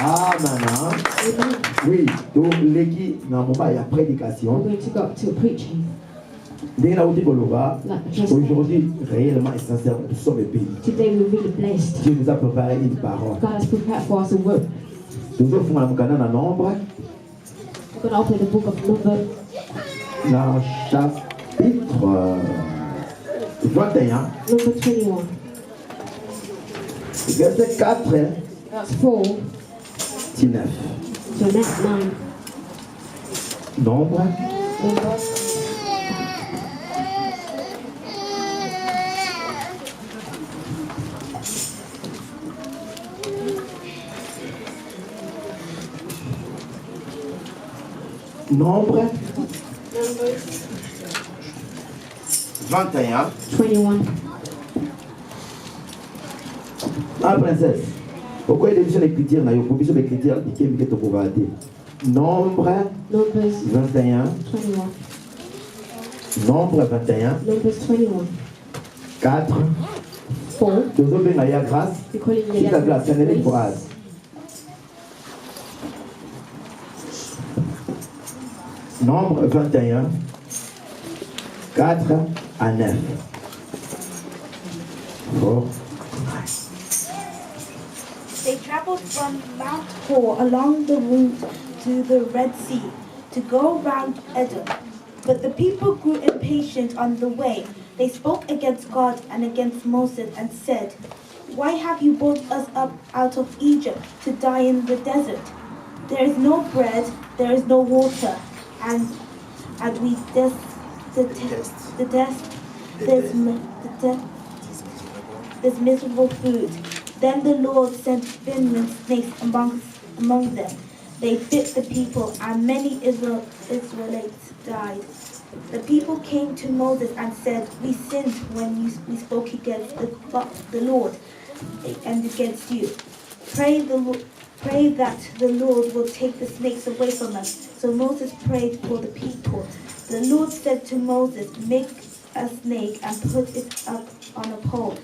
Amen. Oui, donc l'équipe n'a pas la prédication. We're going to go to preaching. Aujourd'hui, réellement et sincèrement, nous sommes bénis. Today we're really blessed. Dieu nous a préparé une parole. God has prepared for us a word. Nous offrons un canon en nombre. We're going to open the book of Numbers. Dans chapitre 21. Number 21. Verset 4. That's 4 to 9. to 9. Nombre. Nombre 21. 21. Ah, princesse. Pourquoi il y a des écritures? Il y a des écritures qui Nombre Numbers 21. 21. Nombre 21. Numbers 21. 4. 4. Nous avons la grâce. We call it C'est la grâce, c'est une phrase. Nombre 21, 4 à 9. Oh. They traveled from Mount Hor along the route to the Red Sea to go round Edom. But the people grew impatient on the way. They spoke against God and against Moses and said, "Why have you brought us up out of Egypt to die in the desert? There is no bread, there is no water, and we this miserable food." Then the Lord sent venomous snakes among them. They bit the people, and many Israelites died. The people came to Moses and said, "We sinned when we spoke against the Lord and against you. Pray that the Lord will take the snakes away from us." So Moses prayed for the people. The Lord said to Moses, "Make a snake and put it up on a pole.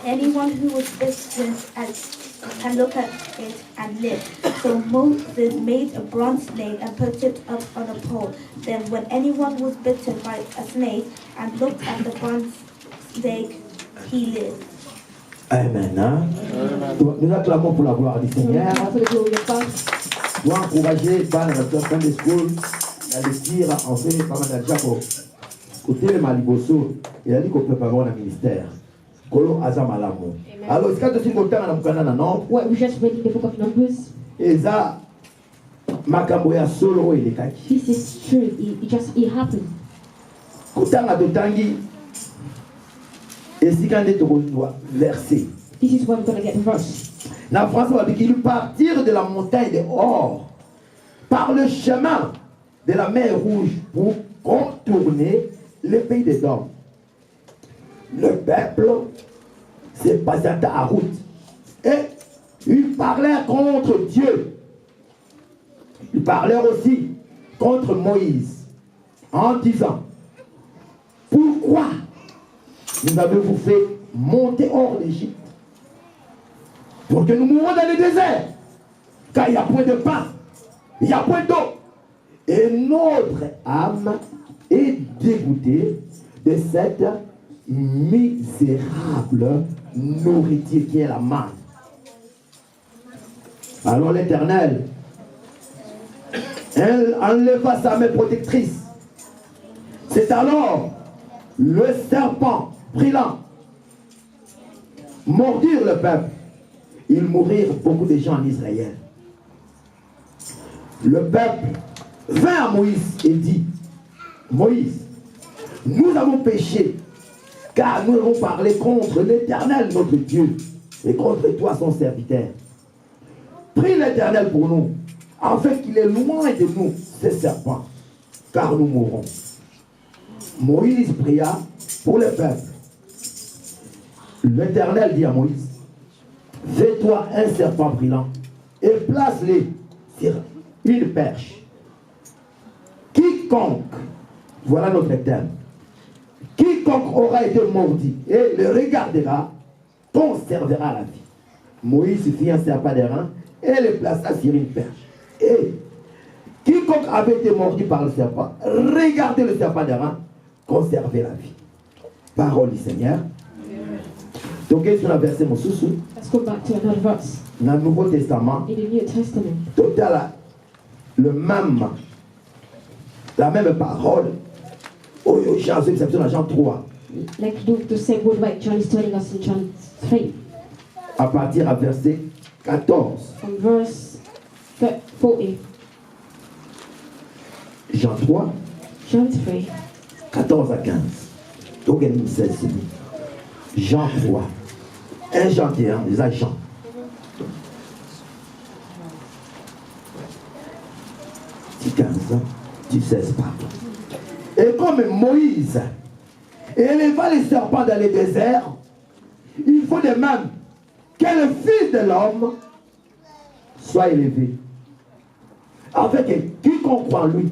Anyone who was bitten can look at it and live." So Moses made a bronze snake and put it up on a pole. Then when anyone was bitten by a snake and looked at the bronze snake, he lived. Amen. Nous acclamons pour la gloire du Seigneur. For the glory of God. Pour encourager par la Sunday School à le dire en fait par Mme Jacob. Côté le Maliboso, il a dit qu'on peut pas avoir un ministère. Kolo Azamalamu. Alors, c'est quand tu es content dans le non. What we just read in the book of Numbers. Et ça, Makamboya solo et les kaki. This is true. It happened. Kotanga dotangi. Et si quand tu dois verser. This is where we're going to get the verse. La France va dire qu'ils partirent de la montagne de Hor par le chemin de la mer Rouge pour contourner le pays des Dômes. Le peuple s'est passé à route et ils parlèrent contre Dieu. Ils parlèrent aussi contre Moïse en disant: "Pourquoi nous avez-vous fait monter hors d'Égypte pour que nous mourions dans le désert, car il n'y a point de pain, il n'y a point d'eau, et notre âme est dégoûtée de cette misérable nourriture qui est la manne." Alors l'Éternel enleva sa main protectrice. C'est alors le serpent brillant mordirent le peuple. Ils mourirent beaucoup de gens en Israël. Le peuple vint à Moïse et dit: "Moïse, nous avons péché, car nous avons parlé contre l'Éternel notre Dieu et contre toi son serviteur. Prie l'Éternel pour nous, afin qu'il est loin de nous ces serpents, car nous mourrons." Moïse pria pour le peuple. L'Éternel dit à Moïse: "Fais-toi un serpent brillant et place-les sur une perche. Quiconque," voilà notre thème, "quiconque aura été mordi et le regardera conservera la vie." Moïse fit un serpent d'airain et le plaça sur une perche. Et quiconque avait été mordu par le serpent, regardez le serpent d'airain, conservez la vie. Parole du Seigneur. Donc, il y a un verset, mon sous-sous, Let's go back to another verse. dans le Nouveau Testament, In the New Testament, total, la même parole. Oh, Jean, c'est dans Jean 3, like the same word like John is telling us in John 3, à partir à verset 14. from verse 40. Jean 3, John 3, 14 à 15. Donc, il nous sait ici. Jean 3, 1 Jean 1, les Jean. Du 15, du 16, pardon. Et comme Moïse éleva les serpents dans les déserts, il faut de même que le Fils de l'homme soit élevé, afin que quiconque croit en lui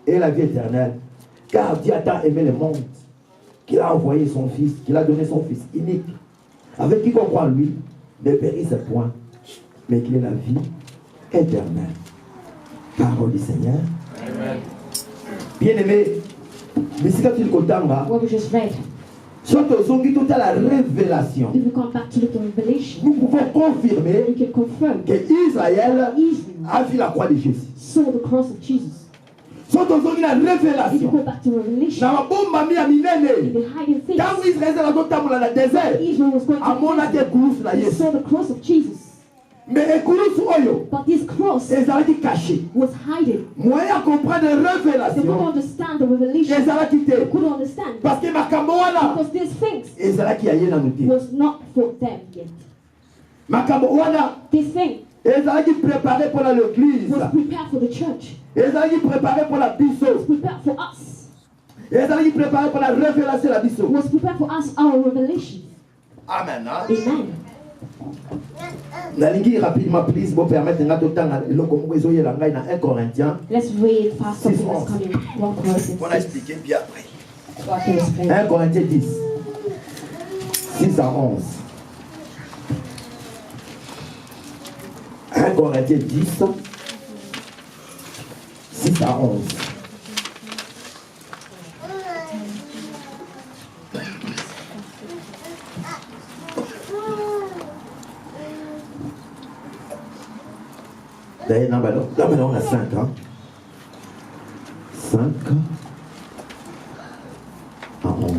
ait la vie éternelle. Car Dieu a tant aimé le monde qu'il a envoyé son Fils, qu'il a donné son Fils unique, avec quiconque croit en lui ne périsse point, mais qu'il ait la vie éternelle. Parole du Seigneur. Amen. Bien-aimé, mais si quand tu le contemples, what we just read, soit au toute la révélation, if we come back to the Revelation, nous pouvons confirmer we can confirm que Israël Israel a vu la croix de Jésus. saw the cross of Jesus. Soit au la If you révélation, go back to Revelation, na mabomba mi ya in minene, the hiding things, quand Israël a kotambola na désert, Israel was going amona to te kulusu na he Yesu. saw the cross of Jesus. Mais ekulusu oyo, But this cross ezalaki caché. was hidden. Moyen à comprendre They couldn't révélation, understand the revelation. ezalaki They te. couldn't understand. Parce que makambo wana, Because these things ezalaki ya ye na te. was not for them yet. Makambo wana, This thing ezalaki préparé pour l'église. was prepared for the church. Ezalaki préparé pour la Was biso. prepared for us. Ezalaki préparé pour la révélation la biso. Was prepared for us our revelation. Amen. Hein? Amen. Nalingi rapidement, please, vous permettre de totanga eloko moko ezoyela ngai na 1 Corinthiens. Let's read past something that's coming. 1 Corinthians On a 6. expliqué puis après. So I can explain. 1 Corinthiens 10, 6 à 11. 1 Corinthiens 10, 6 à 11. D'ailleurs, là, maintenant, on a 5 ans. 5 à 11 ans.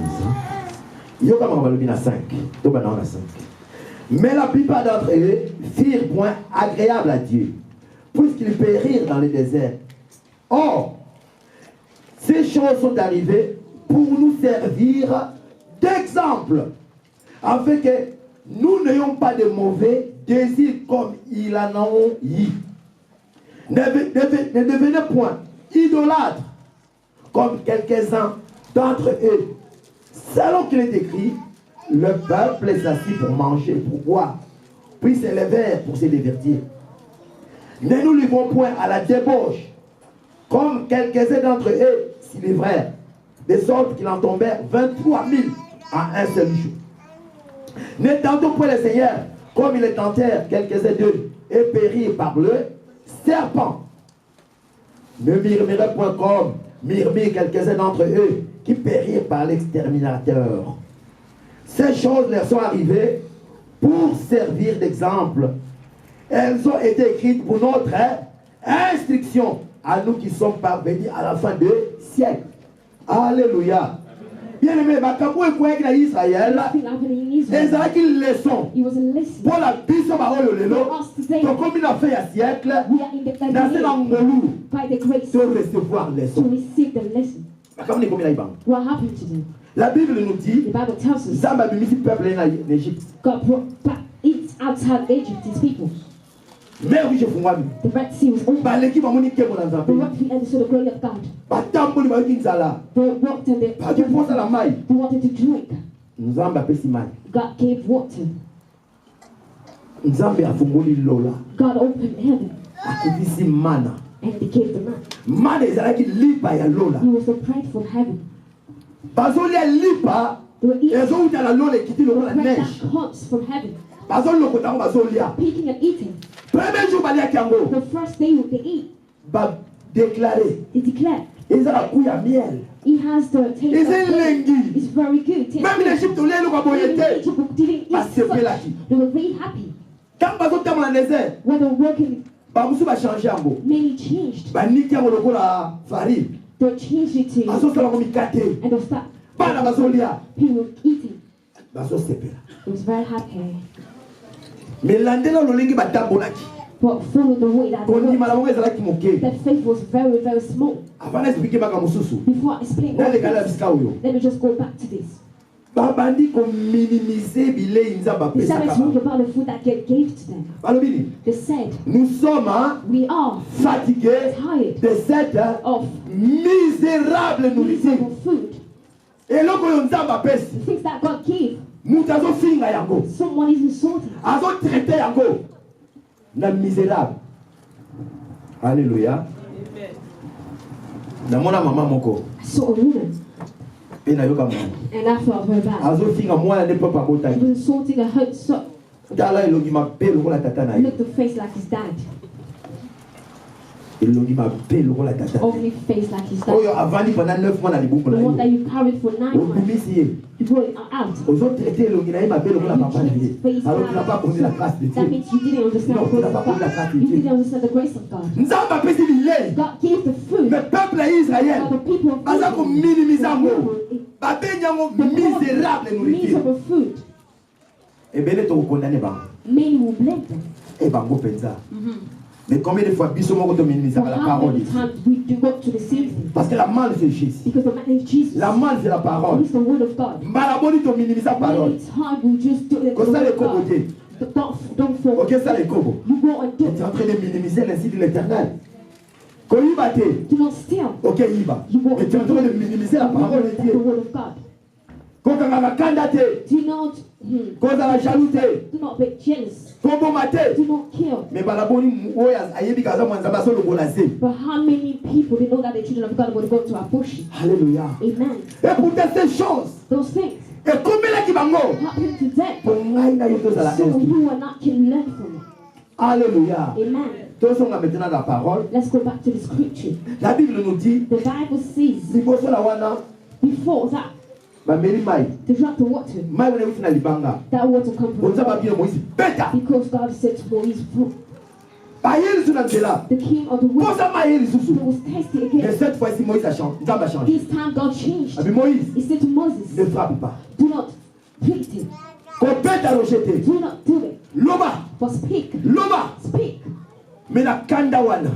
Il y a quand même 5. Donc maintenant, on a 5. Mais la plupart d'entre eux firent point agréable à Dieu, puisqu'ils périrent dans le désert. Or, ces choses sont arrivées pour nous servir d'exemple, afin que nous n'ayons pas de mauvais désirs comme ils en ont eu. Ne devenez point idolâtres, comme quelques-uns d'entre eux. Selon qu'il est écrit, le peuple est assis pour manger, pour boire, puis se lever pour se divertir. Ne nous livrons point à la débauche, comme quelques-uns d'entre eux s'y livrèrent, de sorte qu'il en tombèrent 23 000 à un seul jour. Ne tentons point le Seigneur, comme ils le tentèrent quelques-uns d'eux, et périrent par le serpent. Ne murmurez point comme murmurent quelques-uns d'entre eux, qui périrent par l'exterminateur. Ces choses leur sont arrivées pour servir d'exemple. Elles ont été écrites pour notre instruction, à nous qui sommes parvenus à la fin du siècle. Alléluia. Bien aimé, makambo ekweki na Israël, Nothing happening in Israel. ezalaki leçon. It was a lesson. Pour la biso baoyo lelo, For us today, tokomi na fin ya siècle, we are in the na se na ngolu, by the grace to recevoir to leçon. receive the lesson. Makambo nekomi na ibanga. What happened to them? La Bible nous dit, The Bible tells us Nzambe abimisi peuple na Égypte. God brought back it outside Egypt, his people. Mais oui, je fungwami. The Red Sea was open. Baleki bamoni kemo na The Nzambe. rock feet and they saw the glory of God. Batamboli bayoki nzala. They walked and Baki posa la mai. they wanted to drink. Nzambe apesi mai. God gave water. Nzambe afungoli lola. God opened heaven Akivisi mana. and he gave the man. Mana ezalaki lipa ya lola. He was the pride from heaven. Bazolia lipa. They were eating Ezouta la lola ekiti lokola bread neige. that comes from heaven. Bazolokota ngo bazolia. Picking and eating. Premier jour, bali yango. The first day they eat, Ba déclarer. they declare Ils ont la couille à miel. he has the taste Ils of ont food. lengi. It's very good. Tastes Même good. l'Égypte, on l'a Even boyété. Egypt didn't eat Bah, c'est such. là qui. They were very happy. Quand bazo tam dans le désert, When they were working, ba musu ba changer yango. many changed. Ba niki yango lokola farine. They changed it to, Bazo sala ko mikate. and they'll start. Bana bazo lia. People eating. Bazo sepela. It was very happy. Mais landela lolingi ba tambolaki. But follow the way that they Koni worked. malamu ezalaki moke. Their faith was very, very small. Avant d'expliquer maka mususu. Before I explain Na all le kala this, bisika oyo. let me just go back to this. Ba bandi ko minimiser bilei nzamba They started pesa talking kaba. about the food that God gave to them. Balobini. They said, Nous sommes we are fatigués tired de cette of misérable nourriture. miserable food. Eloko oyo nzamba apesi. Things that God gave. Mutu azofinga yango. Someone is insulting. Azotraite yango. Na misérable. Alléluia. Namona mama moko. I saw a woman, Pe na yoka mama. and I felt very bad. Azofinga mwana ne papa He botaki. was insulting her son. Tala elongi mabe lokola tata na ye. Looked the face like his dad. Elongi mabe lokola tata. Ugly face like his dad. Oyo avandi pendant 9 mois na libumu The na one that ye. you carried for 9 months. Obimisi ye. You brought it out. Ozotraite elongi na ye mabe lokola papa na ye. Alors tu n'as pas connu la grâce de That Dieu. means you didn't understand Non, the tu grace n'as pas of connu la God. grâce de You Dieu. didn't understand the grace of God. Nzamba apesi bilei. God gave the food. Le peuple ya Israël But the people of baza Israel, kominimiza yango. the Babengi yango called misérable nourriture. miserable food. Ebele tokokondane bango. Many will blame them. E bango penza. Mais combien de fois biso moko tominimisa For la how parole many ici? times we do go to deceive them? Parce que la manne c'est Jésus. Because the man is Jesus. La manne c'est la parole. It's the word of God. Mbalaboni tominimisa parole. Many times we just do it. Comme ça les kobo te. Don't fall. Ok ça les kobo. You go and Tu do es en train de minimiser l'insi de l'éternel. Koyiba te. Do not steal. Ok yiba. Mais tu es en train de minimiser la parole de The Dieu. word of God. Kokanga kanda te. Do not, Kozala jaloux te. do not be jealous. Koboma te. Do not kill. Mais balaboni oyo ayebi kaza mwanza baso lokola se. But how many people they know that the children of God will go to abortion? Alléluia. Amen. Et pourtant ces choses. Those things Et komelaki bango. happen to them. Pour ngai na yo tozala So instruit. you and I can learn from it. Alléluia. Amen. Tosonga maintenant la parole. Let's go back to the scripture. La Bible nous dit, The Bible says liboso na wana, before that, bameli mai. to drop the water, Mai wana uti na libanga. that water come from Bonza God. babino Moïse, beta. Because God said to Moses, Bayeli suna nzela. the king of the world, Bonza mai yeli he susu. was thirsty Mais again. cette fois-ci, Moïse a changé. Nzamba a changé. This time God changed. Abi Moïse, He said to Moses, ne frappe pas. do not beat him. Ko beta rojete. Do not do it. Loba, But speak. loba. Speak. Mais na kanda wana.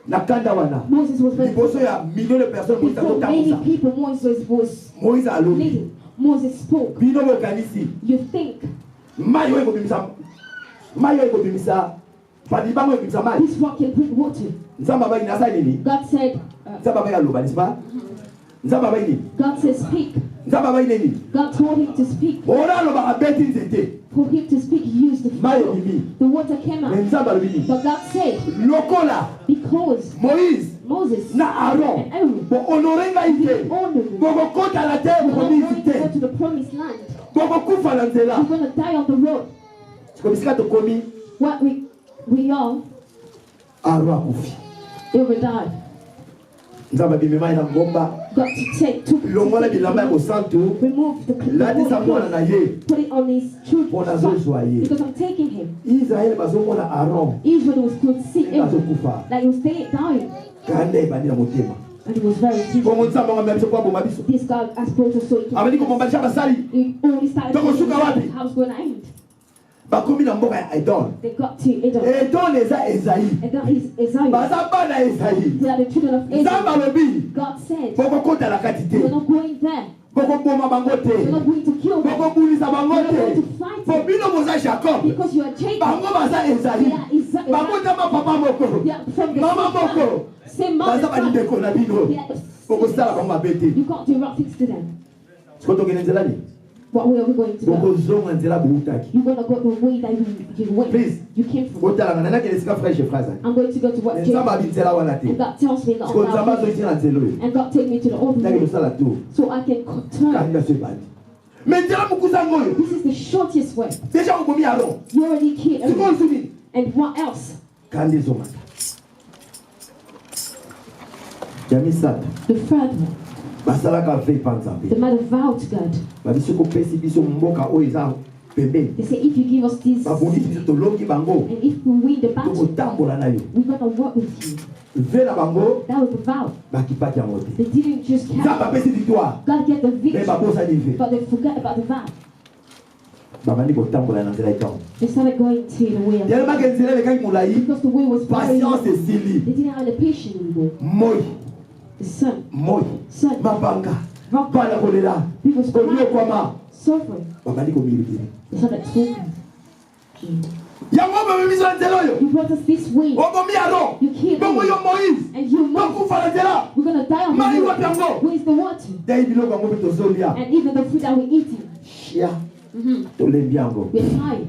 Na kanda wana. Moses was very Liboso ya millions de personnes Moïse before many akotambusa. people. Moses was Moïse alobi. leading. Moses spoke. Bino bokanisi. You think Mai oyo ekobimisa. Mai oyo ekobimisa. Padibango ekobimisa mai. this rock can bring water? Nzamba bayi nasa nini? God said, Nzamba bayi aloba, n'est-ce pas? Nzamba bayi nini? God said speak. Nzamba bayi nini? God told him to speak. Ora aloba abeti nzete. For him to speak, he used the Mai flow. ebimi. The water came Mais out. Nzamba alobi nini? But God said, Lokola because Moïse Moses na Aaron and Aaron bo honore ngai te. honored me, Bokokota la terre we're not promise going to go te. to the promised land. Bokokufa na We're nzela. going to die on the road. Komisika tokomi What we are, Aaron akufi. they will die. Nzamba bimema na ngomba. Got to take, took, Longola bilamba ya kosantu. remove the Latisa mwana na ye. put it on his Mpona children's son, azozwa ye. because I'm taking him. Israel bazomona Aaron. Israel was good to see him, Azokufa. like he was dying, Kanda ebandi na motema. and he was very sick. Bongo nzamba ngamba biso kwa bomba biso. This God has brought us so he can. Abandi ko bombalisha basali. He only started Togo shuka wapi? how it's going to end. Bakomi na mboka ya Edom. They got to Edom. Edom eza Esaïe. And that is Isaiah. Baza bana Esaïe. They are the children of Nzamba Edom. lobi. God said, Bokokota la kati te. we're not going there. Bokoboma bango We're te. not going to kill them. Bokobulisa bango We're not going te. to fight Po them. bino boza Jacob. Because you are Jacob. Bango baza They Esaïe. are Isaiah. Bakotama papa moko. They are from the Mama same moko. family. Same mother. Baza bandeko na bino. They are the Bokosala bango mabe te. You can't do rough things to them. Sikotokene nzela ni. What way are we going to go? Bokozonga nzela boutaki. You're going to go the way that you went. Please. You came from. Botalanga nana kele sika frère chez frère. I'm going to go to what Nzamba Jacob. abi nzela wana te. And God tells me not Siko nzamba about zo it. itina nzelo yo. And God take me to the old Ndaki way. tosala tour. So I can turn. Kanga se bandi. Mais nzela mukuza ngoyo. This is the shortest way. Déjà okomi Aaron. You already killed Siko everyone. nsumi. And what else? Kandi zomata. Yamisata. The third one. Basalaka veille panzambe. The man vowed to God. Babisoko pesi biso mboka oyo eza pembe. They say, if you give us this, Baboni biso tolongi bango. and if we win the battle, Tokotambola na yo. we're going to work with you. Vela bango. That was the vow. Bakipaki yango te. They didn't just Nzambe carry. apesi victoire. God get the Mais victory, babosani ve. but they forget about the vow. Babandi kotambola na nzela etango. They started going to the way of Tellement que nzela elekaki molai. because the way was very Patience long. esili. They didn't have the patience anymore. Moi. The son, Moi. son, Mabanga. rock, Bana kolela. people's Kolio crying, kwama. suffering. Babandi komiliki. They started talking. Yango bamemiso na nzela oyo. You brought us this way, Obomi Aaron. you killed Bongo me, yo Moïse. and you Moses. Bokufa na nzela. We're gonna die on Mai the wapi road. yango? Where's the water? Dai biloko yango mpe tozolia. And even the food that we're eating, Chia. Tolembi yango. we're tired.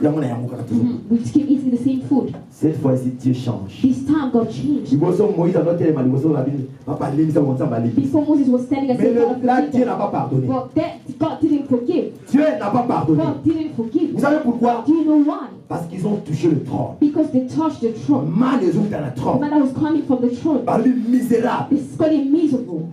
Yango na yango kaka tozo. We just keep eating the same food. Cette fois-ci Dieu change. This time God changed. Liboso Moïse azotelema liboso na bino. Papa lemisa ko nzamba lembi. Before Moses was standing and Mais saying, là God Dieu n'a forgive pas pardonné. them. But God didn't forgive. Dieu n'a pas pardonné. God didn't forgive. Vous savez pourquoi? Do you know why? Parce qu'ils ont touché le trône. Because they touched the throne. Man les ont dans le The trône. man that was coming from the throne. Par lui misérable. It's called him miserable.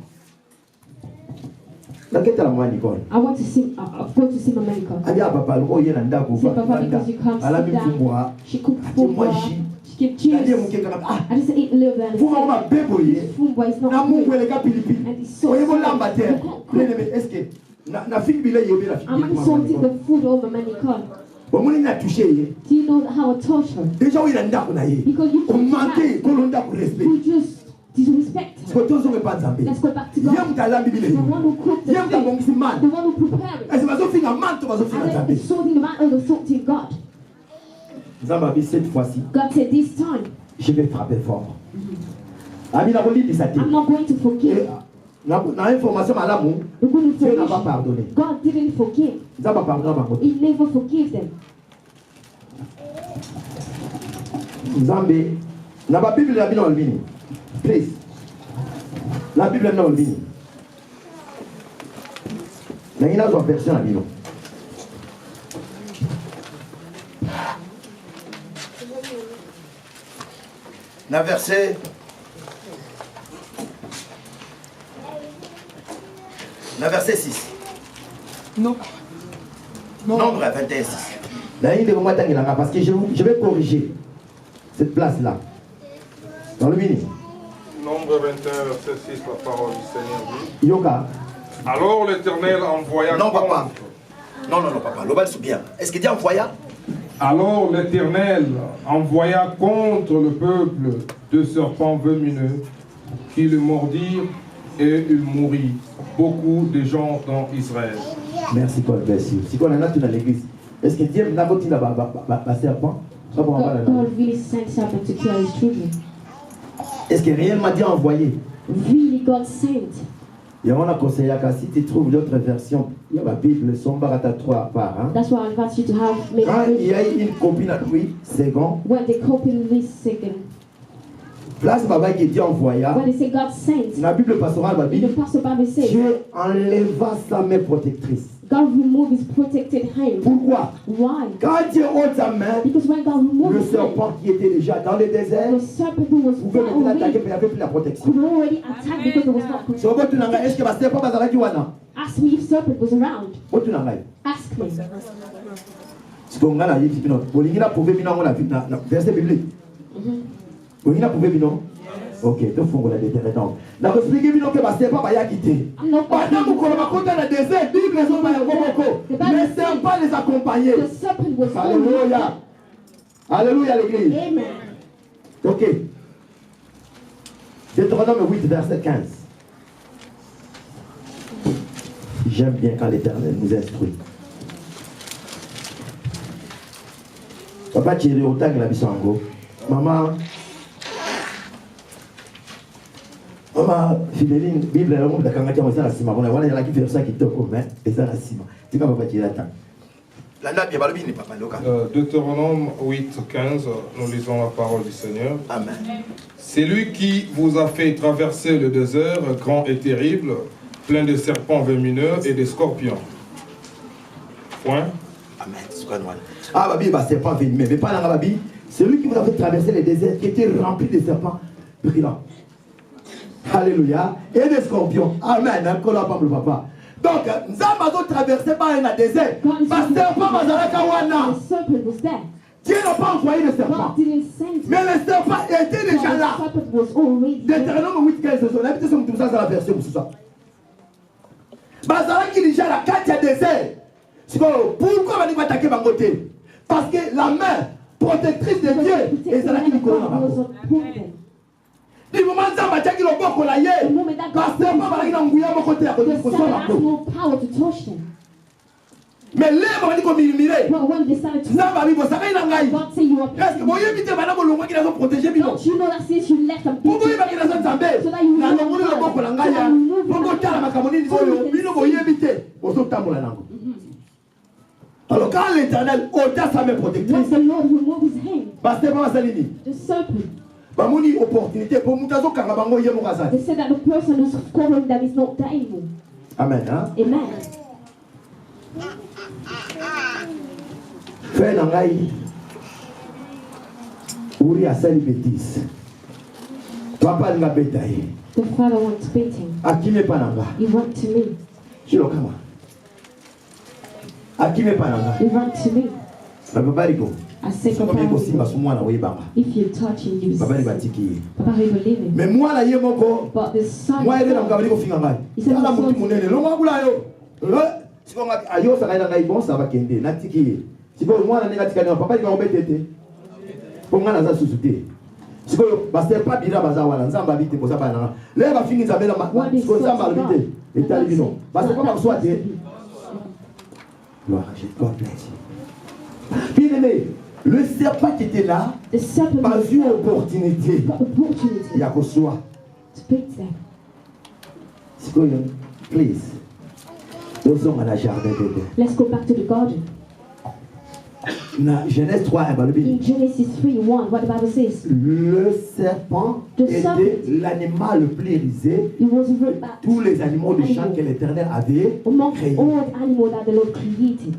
Naketa la mwa Nicole. I want to sing. I'm going to sing America. Abi ya papa loko yena ndako Say, Papa, because you come ala sit down. mfumbwa. She cooked Ati food for moi her. ji. She gave Ndiye cheese. mukeka kama ah. I just ate a little bit and Funga kama said, bebo ye. this food is Na not mungu good. eleka pilipili. And it's so Oye bo sweet. lamba te. You can't cook. Lele est-ce que na fiki bile yobe la fiki. Am I salting the food over Manicon? Bomoni na touché ye. Do you know how I touched her? Déjà oyo na ndako na ye. Because you O put manqué ko londa ko respect. you just disrespect her. Ko tozo ke pa nzambe. Let's go back to Ye God. mutalambi bile. The one who cooked the Ye mutabongisi thing. man. The one who prepared it. Ese bazo finga man to bazo finga And then nzambe. the salting the man or the salting God. Nzambe abi cette fois-ci, God said, this time, je vais frapper fort. Ami na koli bisati. I'm not going to forgive. Na information malamu, The good Dieu n'a pas information, pardonné. God didn't forgive. Nzambe pardonna bango. He never forgave them. Nzambe na ba Bible na bino olbini. Please. La Bible na olbini. Na ina zo version na bino. Na verset na verset 6. Non. Nombre 21, 6. Parce que je vais corriger cette place-là. Dans le mini. Nombre 21, verset 6, la parole du Seigneur dit. Yoka. Alors l'Éternel envoya Non, papa. contre- Non, papa. L'obal sous bien. Est-ce que Dieu envoya? Alors l'Éternel envoya contre le peuple deux serpents venimeux qui le mordirent et il mourit. Beaucoup de gens dans Israël. Merci, Paul. Merci. Si on a tout dans l'église. Est-ce que Dieu n'a pas dit la serpent? God really sent serpent to kill his children. Est-ce que réellement Dieu a envoyé? Really, God sent. Et on a conseillé que si tu trouves l'autre version, il y a la Bible, son barata 3 à part. Hein? That's why I invite you to have Quand il y a maybe une copine à lui, second, when they copy this second. place Baba qui Dieu envoya. When they say God sent, La Bible pastorale, la the Bible, pastor Bible says Dieu enleva sa main protectrice. God removed his protected hand. Pourquoi? Why? Quand Dieu ôte sa main, Because when God removed le his hand, serpent qui était déjà dans le désert the serpent who was pouvait far maintenant l'attaquer, away mais il n'y avait plus la protection. could already attack because there was not So, est-ce que le serpent va s'arrêter ou non? Ask me if serpent was around. Ask me. Si on a dit que on a prouvé le verset biblique. On a prouvé non. Ok, donc faut qu'on a déterré donc. La expliquer que le serpent va y quitter. Pendant que on va compter le désert, Bible les hommes les serpents les accompagner. The serpent was Alléluia. Alléluia l'église. Amen. Ok. Deutéronome 8, verset 15. J'aime bien quand l'Éternel nous instruit. Papa, tu es autant que la bissango. Maman, Fideline, Bible, la monde de Kangati, on a sima. On a voilà qui fait ça qui te commet, et ça la sima. Tu vas pas tirer la table. La nappe, il va le bien, papa, local. Deutéronome 8, 15, nous lisons la parole du Seigneur. Amen. C'est lui qui vous a fait traverser le désert grand et terrible, plein de serpents venimeux et de scorpions. Point. Amen. Ah, babi, bah, c'est pas venimeux. Mais pas dans la babi, Celui qui vous a fait traverser les déserts, qui était rempli de serpents brillants. Alléluia. Et des scorpions. Amen. Papa. Donc, nous avons traversé par un désert. Parce que le The serpent was there. Dieu n'a pas envoyé le serpent. God didn't send him. Mais le serpent était déjà So là. the serpent was already there. Deutéronome 8, 15, on a vu tout ça dans la version. Bazara qui déjà la carte à désert. Pourquoi on va attaquer Bangoté? Parce que la main protectrice de Dieu est là qui nous connaît. Du moment où on attaque le bord, on a yé. Parce que on va aller dans le côté à côté The pour serpent ça. has no power to touch them. Mais là, on va dire qu'on mire. But when they started to Ça va vivre, ça va y aller. God said you are Est-ce que vous voyez vite madame Olongo qui nous a protégé bino? Don't you know that since you left them, Vous voyez pas qu'il a son zambé. Na longo le boko la ngaya. Boko tala makamoni ni oyo. Bino voyez vite. Oso tambola nango. Alors quand l'Éternel ôta sa main once protectrice, the Lord removed his hand, parce que pas salini. the serpent, Bamoni opportunité pour mutazo kanga bango yemo they kazali. said that the person who's covering them is not there anymore. Amen hein. Amen. Frère nangai. Uri asali bêtise. Papa nga betaye. The father went to beat him. Akime pananga. He went to me. Chilo kama. Akime pananga. He went to me. Baba rigo. I said, Soko Papa, miko simba sumwana webanga. if you touch him, you Baba see. ribatiki. Papa, he believe him. Mais moi la ye moko. But the son, Moi ele na mkabali ko finga ngai. Ala mutu munene lo ngakula yo. Siko ngaki ayo sa kaina ngai bon ça va kende natiki. Siko mwana nenga tikana papa iko obetete. Po ngana za susute. Siko baster pa bira baza wala nzamba bite ko saba na. Le ba fingi nzabela ma. Siko nzamba bite. Etali bino. Baster pa ba soite. Gloire à Jésus. God bless you. Bien aimé, le serpent qui était là, the serpent pas was eu there. opportunité. Got opportunity Il y a que soi. to beat them. Siko yo, please. Nous sommes à la jardin d'Éden. Let's go back to the garden. Dans Genèse 3, In Genesis 3:1, what the Bible says, le serpent était l'animal le plus risé. it was written back Tous les animaux de champ que l'Éternel avait among créés. all the animals that the Lord created.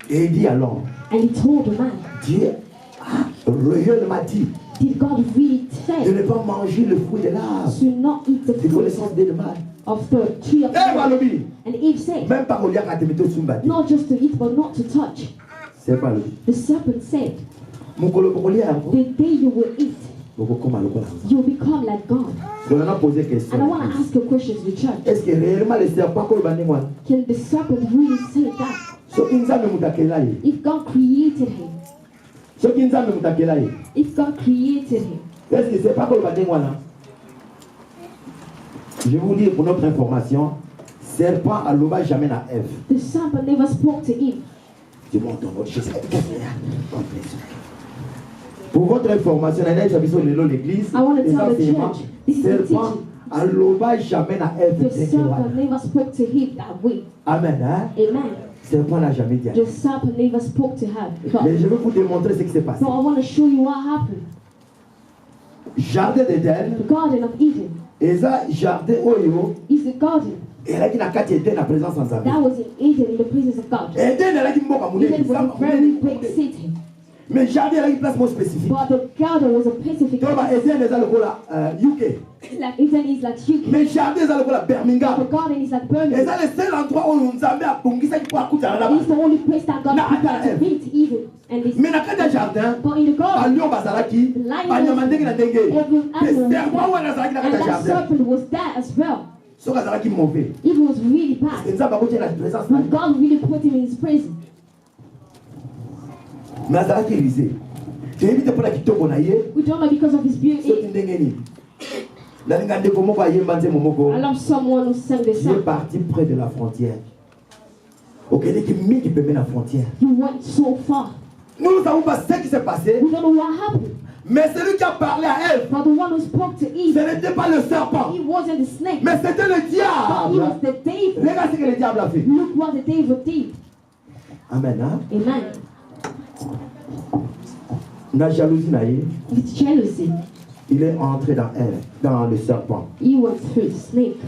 Et il dit alors, And he told the man, Dieu a réellement dit did God really de say ne pas manger le fruit de l'arbre to not eat the de fruit connaissance des mal. of the tree of Eh, life? Balobi, And Eve said, même pas au lieu à te mettre sous bâti. not just to eat, but not to touch. C'est pas lui. The serpent said, Mon colo bokoli a the day you will eat, boko koma lokola. you'll become like God. On a posé question. And I want to ask a question to the church. Est-ce que réellement le serpent comme bandingwa? Can the serpent really say that? So inzambe mutakela ye. If God created him, So inzambe mutakela ye. if God created him, Est-ce que c'est pas comme bandingwa là? Je vais vous dire pour notre information, serpent à l'oba jamais à Ève. the serpent never spoke to Eve. Tu montes ton autre chose. Pour votre information, l'église, I want to les tell the enseignements, church, this is the serpent teaching. à l'oba jamais à Ève. The serpent never spoke to Eve that way. Amen. Hein? Amen. Serpent n'a jamais dit. The serpent never spoke to her. Mais But je vais vous démontrer ce qui s'est passé. so I want to show you what happened. Jardin d'Éden, The Garden of Eden et ça, jardin oyo, is the garden et là qui n'a qu'à Éden la présence en Zambie. that was in Eden in the presence of God. Éden là qui m'a moulé. Eden was a very big city, Mais jardin là qui place moins spécifique. but the garden was a specific Donc place. Éden est là le là UK. Like Eden is like UK. Mais jardin est là le là The Birmingham. garden is like Et Birmingham. ça le seul endroit où on Zambie a bongisa qui peut accouter là-bas. It's the only place that God Na prepared Eden. to beat Eden. And this, Mais na kati jardin, but in the ba garden, lion bazalaki, ba nyama ndenge na ndenge. every Mais animal, serpent wana azalaki na and kati that jardin. serpent was there as well. So azalaki mauvais. It was really bad. Nzamba akotia na présence na But God really put him in his prison. mais azalaki risé. toyebi te mpona kitoko na ye We don't know because of his soki beauty. ndenge nini nalinga ndeko moko ayemba nzembo moko I love someone who sang the qui est song. parti près de la frontière okendeki mingi pembe na frontière. You went so far. Nous ne savons pas ce qui s'est passé, We don't know what happened. mais celui qui a parlé à Ève, But the one who spoke to ce Eve, n'était pas le serpent, he wasn't the snake, mais c'était le but he diable. was the devil. Regarde ce que le diable a fait. Look what the devil did. Amen. Hein? Amen. La jalousie, With jealousy, il est entré dans Ève, dans le serpent. he went through the snake.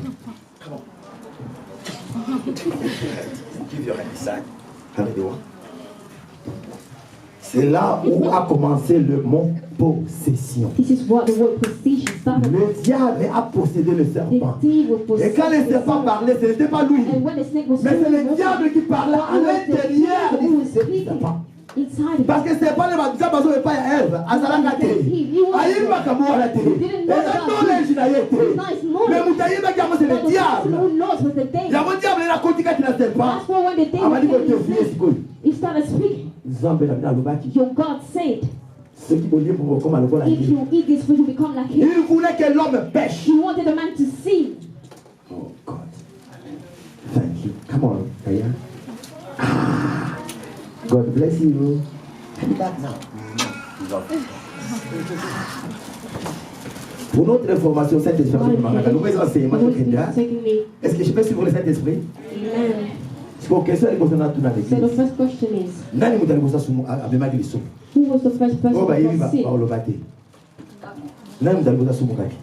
Give your hand, Isaac. Allez, C'est là où a commencé le mot possession. This is what the word possession started. Le diable a possédé le The serpent. devil Et possessed quand le the serpent serpent. parlait, ce n'était pas lui. And when the snake was Mais c'est le speaking, diable qui parlait à l'intérieur who was du speaking serpent. inside Parce que c'est pas le baptême parce que pas Ève, azalaka te. Ayimba kamora te. Et là non les jinaye te. Mais mutayimba kamo c'est le diable. who knows was the devil. Ya mon diable la kotika tina serpent. That's why when the devil Amadi ko came te in, fier sikoy. he started speaking. Nzambe na bina lobaki. Your God said, Ceux qui vont pour comme à lokola. if you eat this food, you become like him. Il voulait que l'homme pêche. He wanted a man to sin. Oh God. Thank you. Come on, Kaya. Ah. God bless you. Come back now. Pour notre information, Saint-Esprit, Taking me. est-ce que je peux suivre le Saint-Esprit? Amen. C'est pour question qui concerne tout dans So the l'église. first question is, Nani mutali kosa sumu abema kiliso. who was the first person Oh ba to yebi ba sin? Paulo bate. Nani mutali kosa sumu kaki.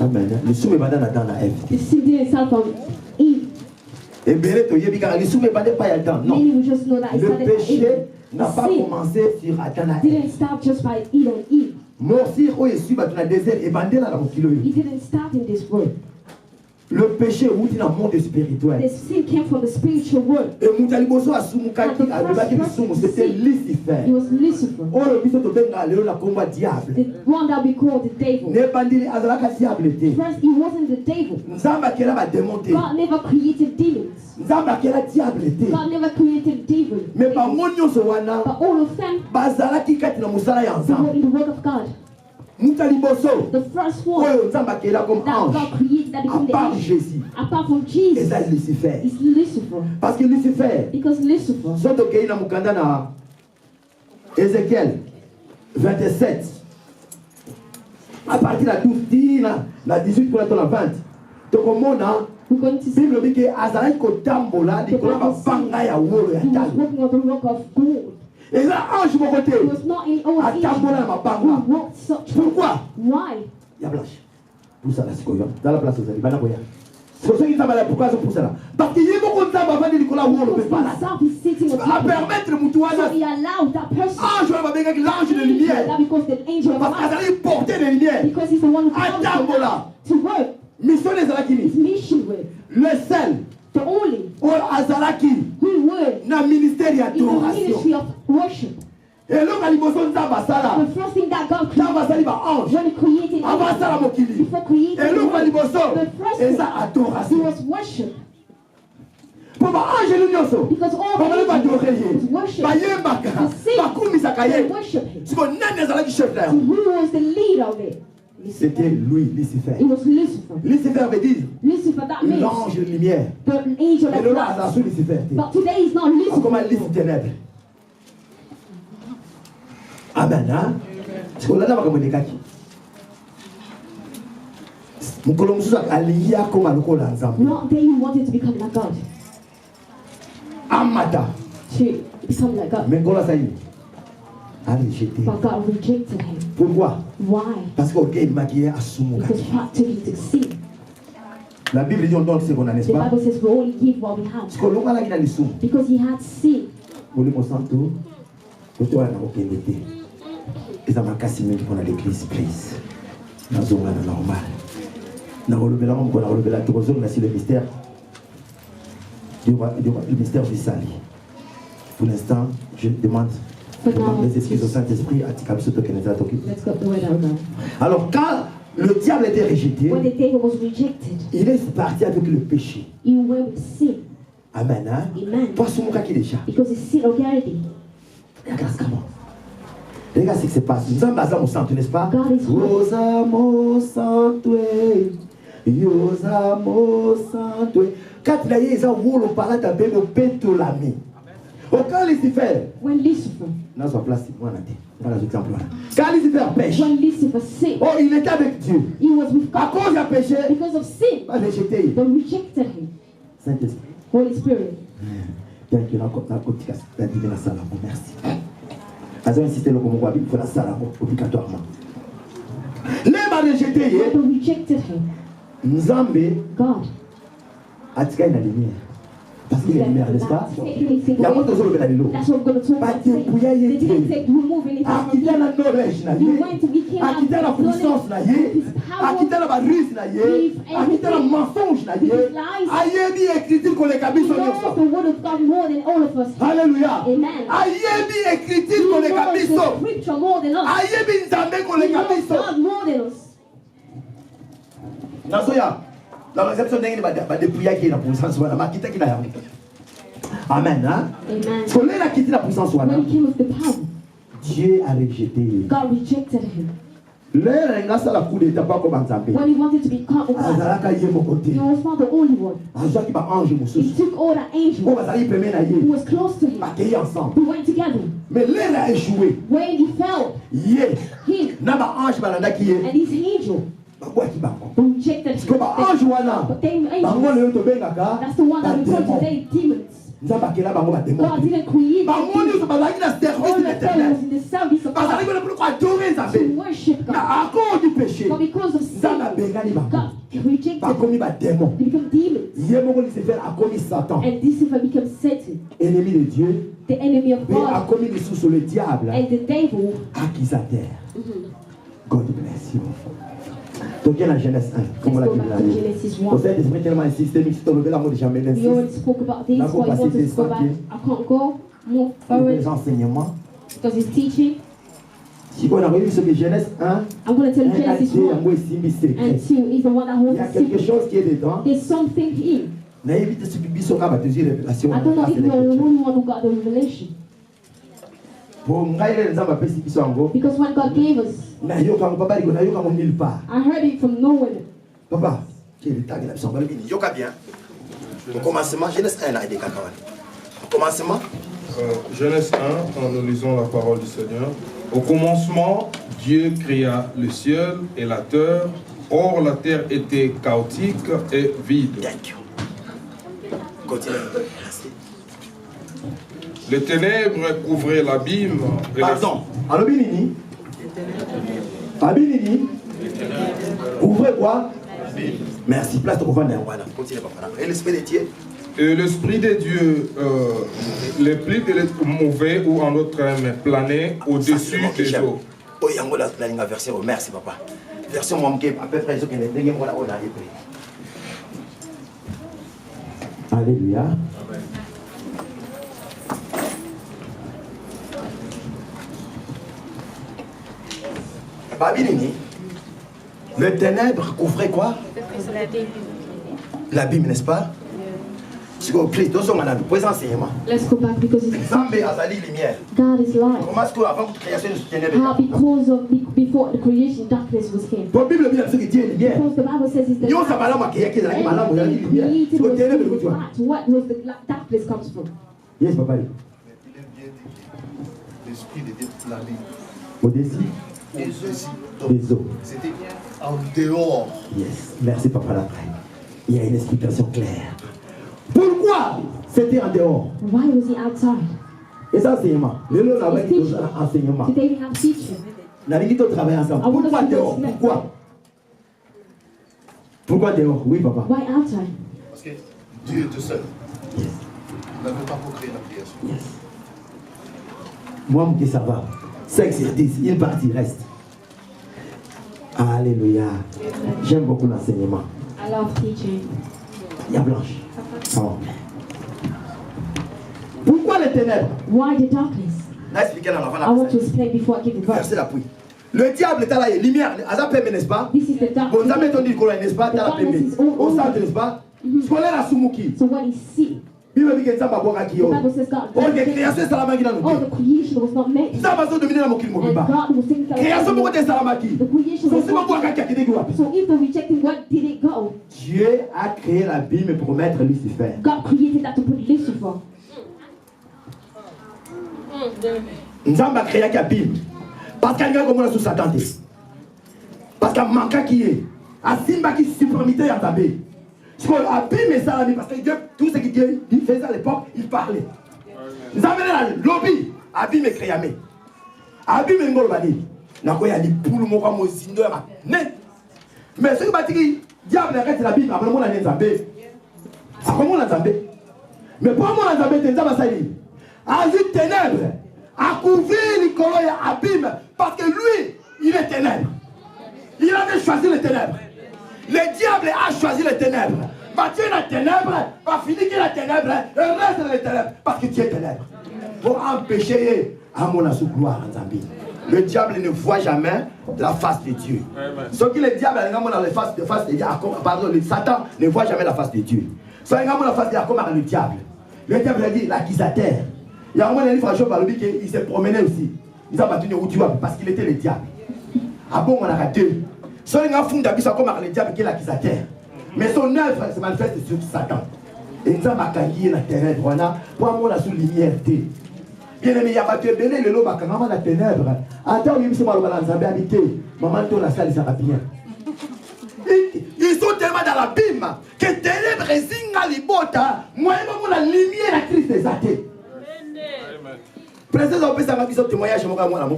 Amen. Le sumu banda na dans na Ève. The sin didn't start from Eve. Et bere to yebi car le sumu banda pas ya dans. Non. Many will just know that it Le started by péché Eve. n'a pas Sin commencé sur Adam et Ève. didn't start just by Eve and Eve. Morsir oyo esuki bato na désert ebandela na mokili oyo. It didn't start in this world. Le péché outi na monde spirituel. The sin came from the spiritual world. Et moto ya liboso asumukaki alobaki lisumu c'était It Lucifer. was Lucifer, Oyo biso tobenga lelo na kombo ya diable. the one that we call the devil. Nebandeli azalaka diable te. First, he wasn't the devil. Nzambe akela bademon te. God never created demons. Nzambe akela diable te. God never created devil. Mais bango nyonso wana But all of them bazalaki kati na mosala ya they were Nzambe. in the work of God. Moto ya liboso The first one oyo Nzambe akela comme that ange God created, that à became the part angel, Jésus. apart from Jesus, Eza Lucifer. is Lucifer. Parce que Lucifer Because Lucifer, so tokei na mokanda na Ézéchiel 27 à partir de 12 na 18 pour la 20 tokomona we're going to see, Bible dit que azalaki kotambola likolo mabanga ya wolo ya he was talo walking on the rock of gold. eza ange moko He te was not in old age. atambola na Who mabanga. walked such. Pourquoi? Why? Ya blanche pusala sikoyo dans la place ozali bana koya soki nzambe ala pourquoi azopusala parce que ye moko nzambe avandi likolo ya wolo mpe Because pala himself is sitting on a top. permettre mutu So wana he allowed that person. ange wana babengaki l'ange de lumière That because the angel of parce que light, azalaki porter de lumière because he's the one who comes atambola to work. mission ezalaki His nini mission with le sel the only oyo azalaki who would na ministère ya in the adoration ministry of worship. eloko ya liboso nzambe asala The first thing that God nzambe created asali baange when he created avant angels, asala mokili before creating the eloko ya world, liboso the first thing eza he adoration was worship. mpo baangelu nyonso Because all babali the badore angels ye worship, bayembaka to sing, bakumisaka they ye worship him. siko nani azalaki chef na So yango who was the leader of it? c'était lui Lucifer. It was Lucifer. Lucifer veut dire Lucifer, that means l'ange de lumière the angel of elelo azala light. so Lucifer te But today is not akoma Lucifer. lisi ténèbre amen hein? siko olanda makambo elekaki mokolo mosusu alingi akoma lokola nzambe Not they who wanted to become like God, amata to become like God. mais nkolo asali arejeté But God rejected him. pourquoi Why? parce que orgueil maki ye asumuka Because pride took him to sin. la bible dit on donne ce qu'on a n'est-ce The pas Bible says we only give what we have. siko olongalaki na lisumu Because he had sin. molimo santo koto wana kokende te eza makasi mingi mpona l'église please nazonga na normal nakolobela ngo moko nakolobela tokozonga si le mystère le mystère du sali pour l'instant je demande les excuses au Saint-Esprit atika biso tokeneza toki Let's go the way down now. alors quand le diable était rejeté When the devil was rejected, il est parti avec le péché he went with sin. amen hein Amen. po asumukaki déjà Because he sin already. regarde comment regarde ce qui se passe nzambe aza mosantu n'est-ce pas God is holy. yoza mosantu yoza mosantu kati na ye eza wolo palata mpe bopetolami okan Lucifer When Lucifer, nazwa place mwana te mpona exemple wana quand Lucifer pêche when Lucifer sinned, oh il était avec Dieu he was with à God. cause ya péché Because of sin, barejeté ye they rejected him. Saint-Esprit Holy Spirit. donc nakotika nadimi nasala yango merci aza insiste eloko moko abi fo nasala yango obligatoirement le barejeté ye They rejected him. nzambe God atikali na lumière Parce qu'il est lumière, n'est-ce pas? Il y a beaucoup de choses à l'eau. That's what we're going to talk Pas about de today. pouya They yé. didn't take remove anything A from quitter him. la knowledge na He yé. went to, he came A out quitter la with knowledge, puissance na yé. his A power. quitter la ruse na yé. A quitter la mensonge na yé. A yé bi écriture qu'on les He cabis sur knows nous. the word of God more than all of us. Alléluia. Amen. A yé bi He écriture qu'on les knows cabis the sur. scripture more than us. A yé bi nzambe qu'on les He knows cabis sur. God more than us. Nazoya. La réception n'est pas de pouya qui est la puissance. Ma quitte qui l'a. Amen. Hein? Amen. Quand il a quitté la puissance, When he came with the power, Dieu a rejeté. God rejected him. L'heure est la coup d'état pas comme Nzambe. When he wanted to be caught with God, Azalaka yé mon côté. he was not the only one. Azwa qui va ange He mosusu. took all the Ko angels bazali pemé na who yé. was close to him, Bakei ensemble. who went together. Mais l'heure a échoué. When he fell, Yé. him Na ba ange balanda ki yé. and his angel Bakwa ki bango. rejected Ko him. ba ange wana. But they Bango angels, le to bengaka. that's the one that we call Ba today demons. Nzamba kela bango ba God démon. didn't create Bango them. ni so bazali na service All de the l'éternel. was in the service of Bazali God ko pour adorer to Nzambe. worship Na God. à cause du péché. But because of Nzamba sin, bengani bango. God rejected Ba them. komi ba démon. They become demons. Yé moko Lucifer a commis Satan. And Lucifer becomes Satan, Ennemi de Dieu. the enemy of Mais a God, commis le sous sur le diable. and the devil. Accusateur. God bless you. Donc, il y a la Genèse 1. Comme on l'a Let's go dit back là. to Genesis Au 1. sein d'esprit tellement insisté, mais si tu levé la mot de jamais We l'insiste. already spoke about this, Là, but vous he passez wants des us to go back. sentiers. I can't go more Pour forward les enseignements. because he's teaching. Si on a revu ce que Genèse 1, I'm going to tell you 1 à Genesis 2, 1 en gros, ici, mais c'est and 2 is the one that il holds y a the quelque secret. chose qui est dedans. There's something here. Na évite ce bibi sur kaba deuxième révélation. I don't know Ça, if c'est you're the l'écriture. only one who got the revelation. Pour ngai les nzamba pesi biso yango. Because when God gave us, Na yoka ngo papa na yoka ngo nulle part. I heard it from nowhere. Papa, qui est le tag la biso ngalo bini yoka bien. Au commencement Genèse 1 là il décale. Au commencement Genèse 1, nous lisons la parole du Seigneur. Au commencement, Dieu créa le ciel et la terre. Or, la terre était chaotique et vide. Thank you. Continue. Les ténèbres couvraient l'abîme. et Pardon. Alors, Binini. Binini. Ouvrez quoi? Merci. Place de couvrir. Voilà. Continue, papa. Et l'esprit de Dieu. Et l'Esprit de Dieu, les plus mauvais ou en d'autres termes planait au-dessus des eaux. Oh, il y a un la version. Merci, papa. Version moi qui à peu près ce que les dingues on a pris. Alléluia. Babylini, le ténèbre couvrait quoi? L'abîme, n'est-ce pas? Si vous priez, tous on a le présent enseignement. Let's go back because it's, Zambé azali lumière. God is light. Comment est-ce que avant que la création de ténèbres? How because of before the creation, darkness was here. Pour la Bible dit que Dieu est lumière. Because the Bible says it's the Yo sa light. malama qui est là, malama il y a And lumière. created Sur was ténèbres with tu vois. light. What was the darkness comes from? Yes papa. Il est bien dit que l'esprit était plané Au-dessus au-dessus. des eaux. C'était en dehors. Yes. Merci papa la il y a une explication claire. Pourquoi c'était en dehors? Why was he outside? Et ça enseignement. Le lot là avec enseignement. Today we have teacher. On a dit qu'on travaille ensemble. Pourquoi dehors? Pourquoi? Pourquoi dehors? Oui papa. Why outside? Parce que Dieu était seul. Il n'avait pas pour créer la création. Yes. Moi, je ça va. 5 sur 10, une partie reste. Alléluia. J'aime beaucoup l'enseignement. I love teaching. Il y a Blanche. Oh. Pourquoi les ténèbres? Why the darkness? Là, expliquez dans I want to la explain before I give the verse. verset l'appui. Le diable est là, il y a lumière. Azap permet, n'est-ce pas? This is the Bon, ça darkness. m'étonne dit qu'on a, n'est-ce pas? T'as la permet. Au centre, n'est-ce pas? Ce qu'on est la soumuki. So what he see? Bible dit que ça va boire à qui? The Bible says God. Oh, les créations, c'est la main qui nous Oh, dit. the creation was not made. Ça va se dominer la mokili And mokiba. God was taking care Création, of beaucoup it. de salamaki. The creation So, was c'est pas boire à not qui qui dit quoi? So if they're rejecting, what did it go? Dieu a créé l'abîme pour mettre Lucifer. God created that to put Lucifer. Nzamba a créé l'abîme. Parce qu'il y a un gars sous Satan. Parce qu'il y a un manquant qui est. À Simba qui supremité à Tabé. Parce que l'abîme est ça, parce que Dieu, tout ce que Dieu faisait à l'époque, il parlait. Nzamba est là, lobby. Abîme est créé. Abîme est ngolobani. Nako ya lipulu moko mozindo ya net. Mais ce que batiki diable arrête la Bible, après mon année Nzambé. Après mon Nzambé. Mais pour moi, on a mis ténèbres, à couvrir les colons et abîme, parce que lui, il est ténèbres. Il avait choisi les ténèbres. Le diable a choisi les ténèbres. Va tuer les ténèbres, va finir la ténèbres, et reste dans les ténèbres, parce que tu es ténèbres. Pour empêcher à mon gloire en Zambie. Le diable ne voit jamais la face de Dieu. Ce qui le diable dans la face de Dieu, pardon, le Satan ne voit jamais la face de Dieu. Ce qui est la face de Dieu, comme le diable. Le diable a dit l'accusateur. Il y a un moment donné, il s'est promené aussi. Il a battu où tu vas parce qu'il était le diable. Ah bon, on a deux. Ce qui est fou d'habiter comme le diable qui est l'accusateur. Mais son œuvre se manifeste sur Satan. Et nous avons accueilli la ténèbre. Pour moi, la lumière. Bien aimé, il y a pas de belé, le lot, quand la ténèbre. Attends, il me habité. Maman, la salle, ça va bien. Ils sont tellement dans l'abîme que ténèbres zinga libota. Moi, la lumière, la Christ des athées. Président, on peut savoir qu'ils ont témoignage, moi, moi,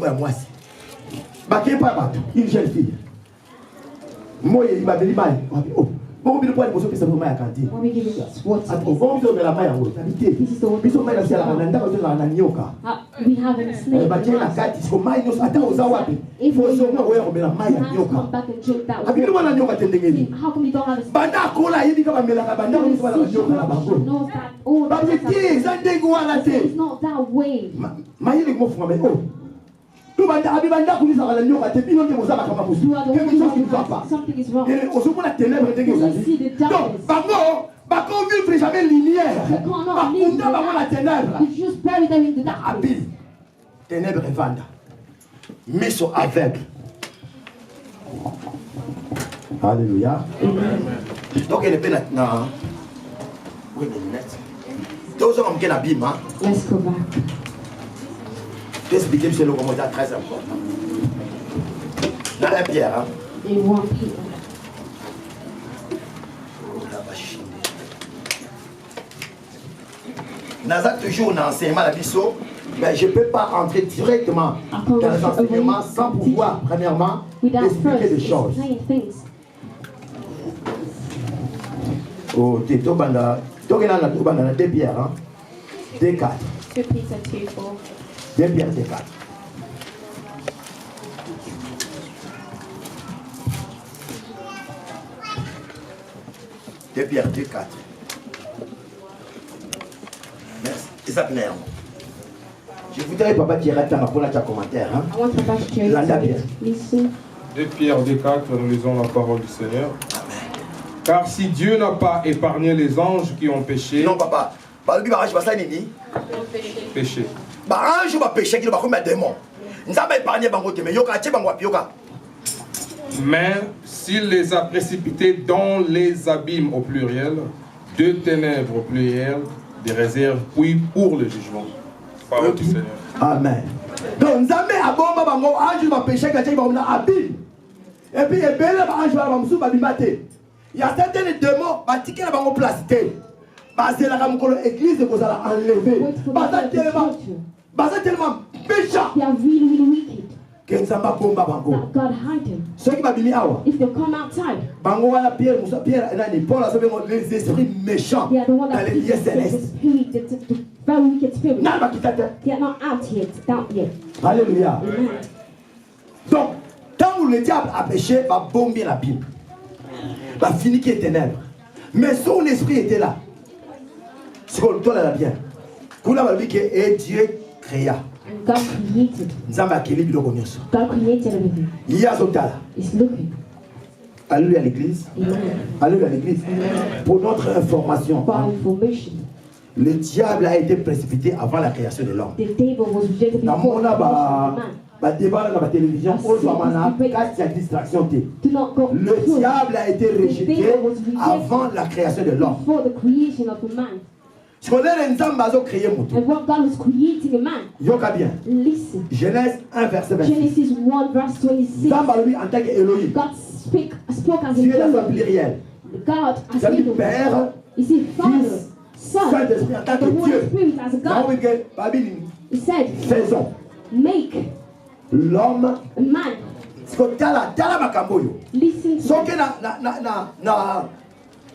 une jeune fille. Moi, il m'a dit, oh. When we give us water, we have a snake. If we come back and drink that water, how come you don't have a snake? It's not that way. Something is wrong. You see the darkness. You just bury them in the darkness. Ténèbres et vanda. Mais sont aveugles. Alléluia. Donc il est bien maintenant. Oui, mais net. Tous hommes qui n'habillent pas. Let's go back. Expliquer monsieur le commandant très important. Dans la pierre, hein. In 1 Peter. Naza toujours dans l'enseignement la biso, mais je ne peux pas entrer directement dans les enseignements sans pouvoir, premièrement, expliquer des choses. Oh, tu es tout banda. Tu es dans la 2 Pierre, hein. 2:4. 2 Peter 2:4. 2 Pierre 2:4. Pierre 2:4. Merci. Isaac Néon. Je voudrais papa tirer un temps pour la commentaire. Hein? I want Papa to share it. Listen. 2 Pierre 2:4, nous lisons la parole du Seigneur. Car si Dieu n'a pas épargné les anges qui ont péché. Non, papa. Péché. Ange va péché qui va comme un démon. Nous avons épargné Bangote, mais yoka, tu yoka. Mais s'il les a précipités dans les abîmes au pluriel, de ténèbres au pluriel, des réserves, puis pour le jugement. Parole du Seigneur. Amen. Donc, nous avons bango ange va péché qui va comme un abîme. Et puis, il y a certains démons qui vont place. Parce que l'église est enlevée. Parce que tellement méchant. They are really, really wicked. That God hide him. If they come outside, les esprits méchants they are the one dans that les lieux célestes. the very wicked spirit. They are not out yet. Alléluia. Amen. Donc, tant où le diable a péché, va bomber la Bible. Va finir qui est ténèbres. Mais son esprit était là. C'est comme toi là bien. Kula va dire que Dieu créa. And God created. God created everything. It's looking. Alléluia à l'église. Alléluia à l'église. Pour notre information. For information. Le diable a été précipité avant la création de l'homme. The devil was rejected before the creation of man. Débat dans la télévision, distraction. Le diable a été rejeté avant la création de l'homme. Before the creation of the man. And what God was creating a man. Listen. Genèse 1 verset 26. Genesis 1 verse 26. God spoke as Elohim. God as Elohim. Père, Is he Father, Son, the Holy Spirit as a God. He said, faisons make l'homme a man. Listen to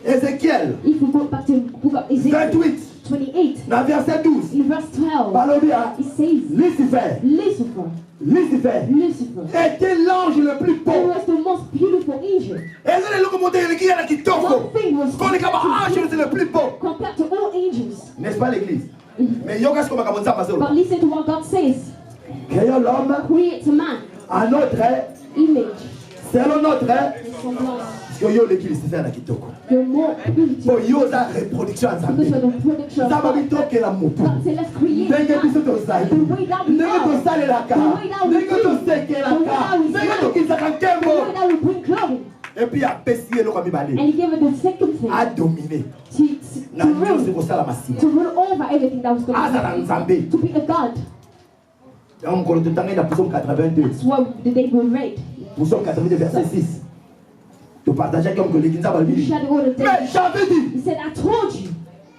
Ézéchiel if we go back to the book of Ezekiel 28 28. Dans verset 12. In verse 12. Balobia. It says, Lucifer. Lucifer était l'ange le plus beau. He was the most beautiful angel. Nothing was le plus beau. compared to all angels. N'est-ce pas l'église? Mais But listen to what God says. créons l'homme Create a man, à notre image, selon notre semblance. parce que yo l'église c'est faire la kitoko. You're more beautiful. Pour yo la reproduction en Because you're the production of ça va God. vite que la moto. God said, let's create Ndenge biso man. tozali. The way that we Ndenge are. tosalelaka. The way that we Ndenge think. tosekelaka. Ndenge tokisaka The nkembo. way that we bring glory. Et puis apesi eloko And mibale. he gave it the second thing. A dominer. Na To nyonso rule. kosala masima. To rule over everything that was going Azala to nzambe. To be a God. Donc on totanga na Psaume 82. That's what the day we read. Psaume 82 verset 6. Tu partageais comme que l'église va le You dire. shared all the day. Mais j'avais dit, He said, I told you,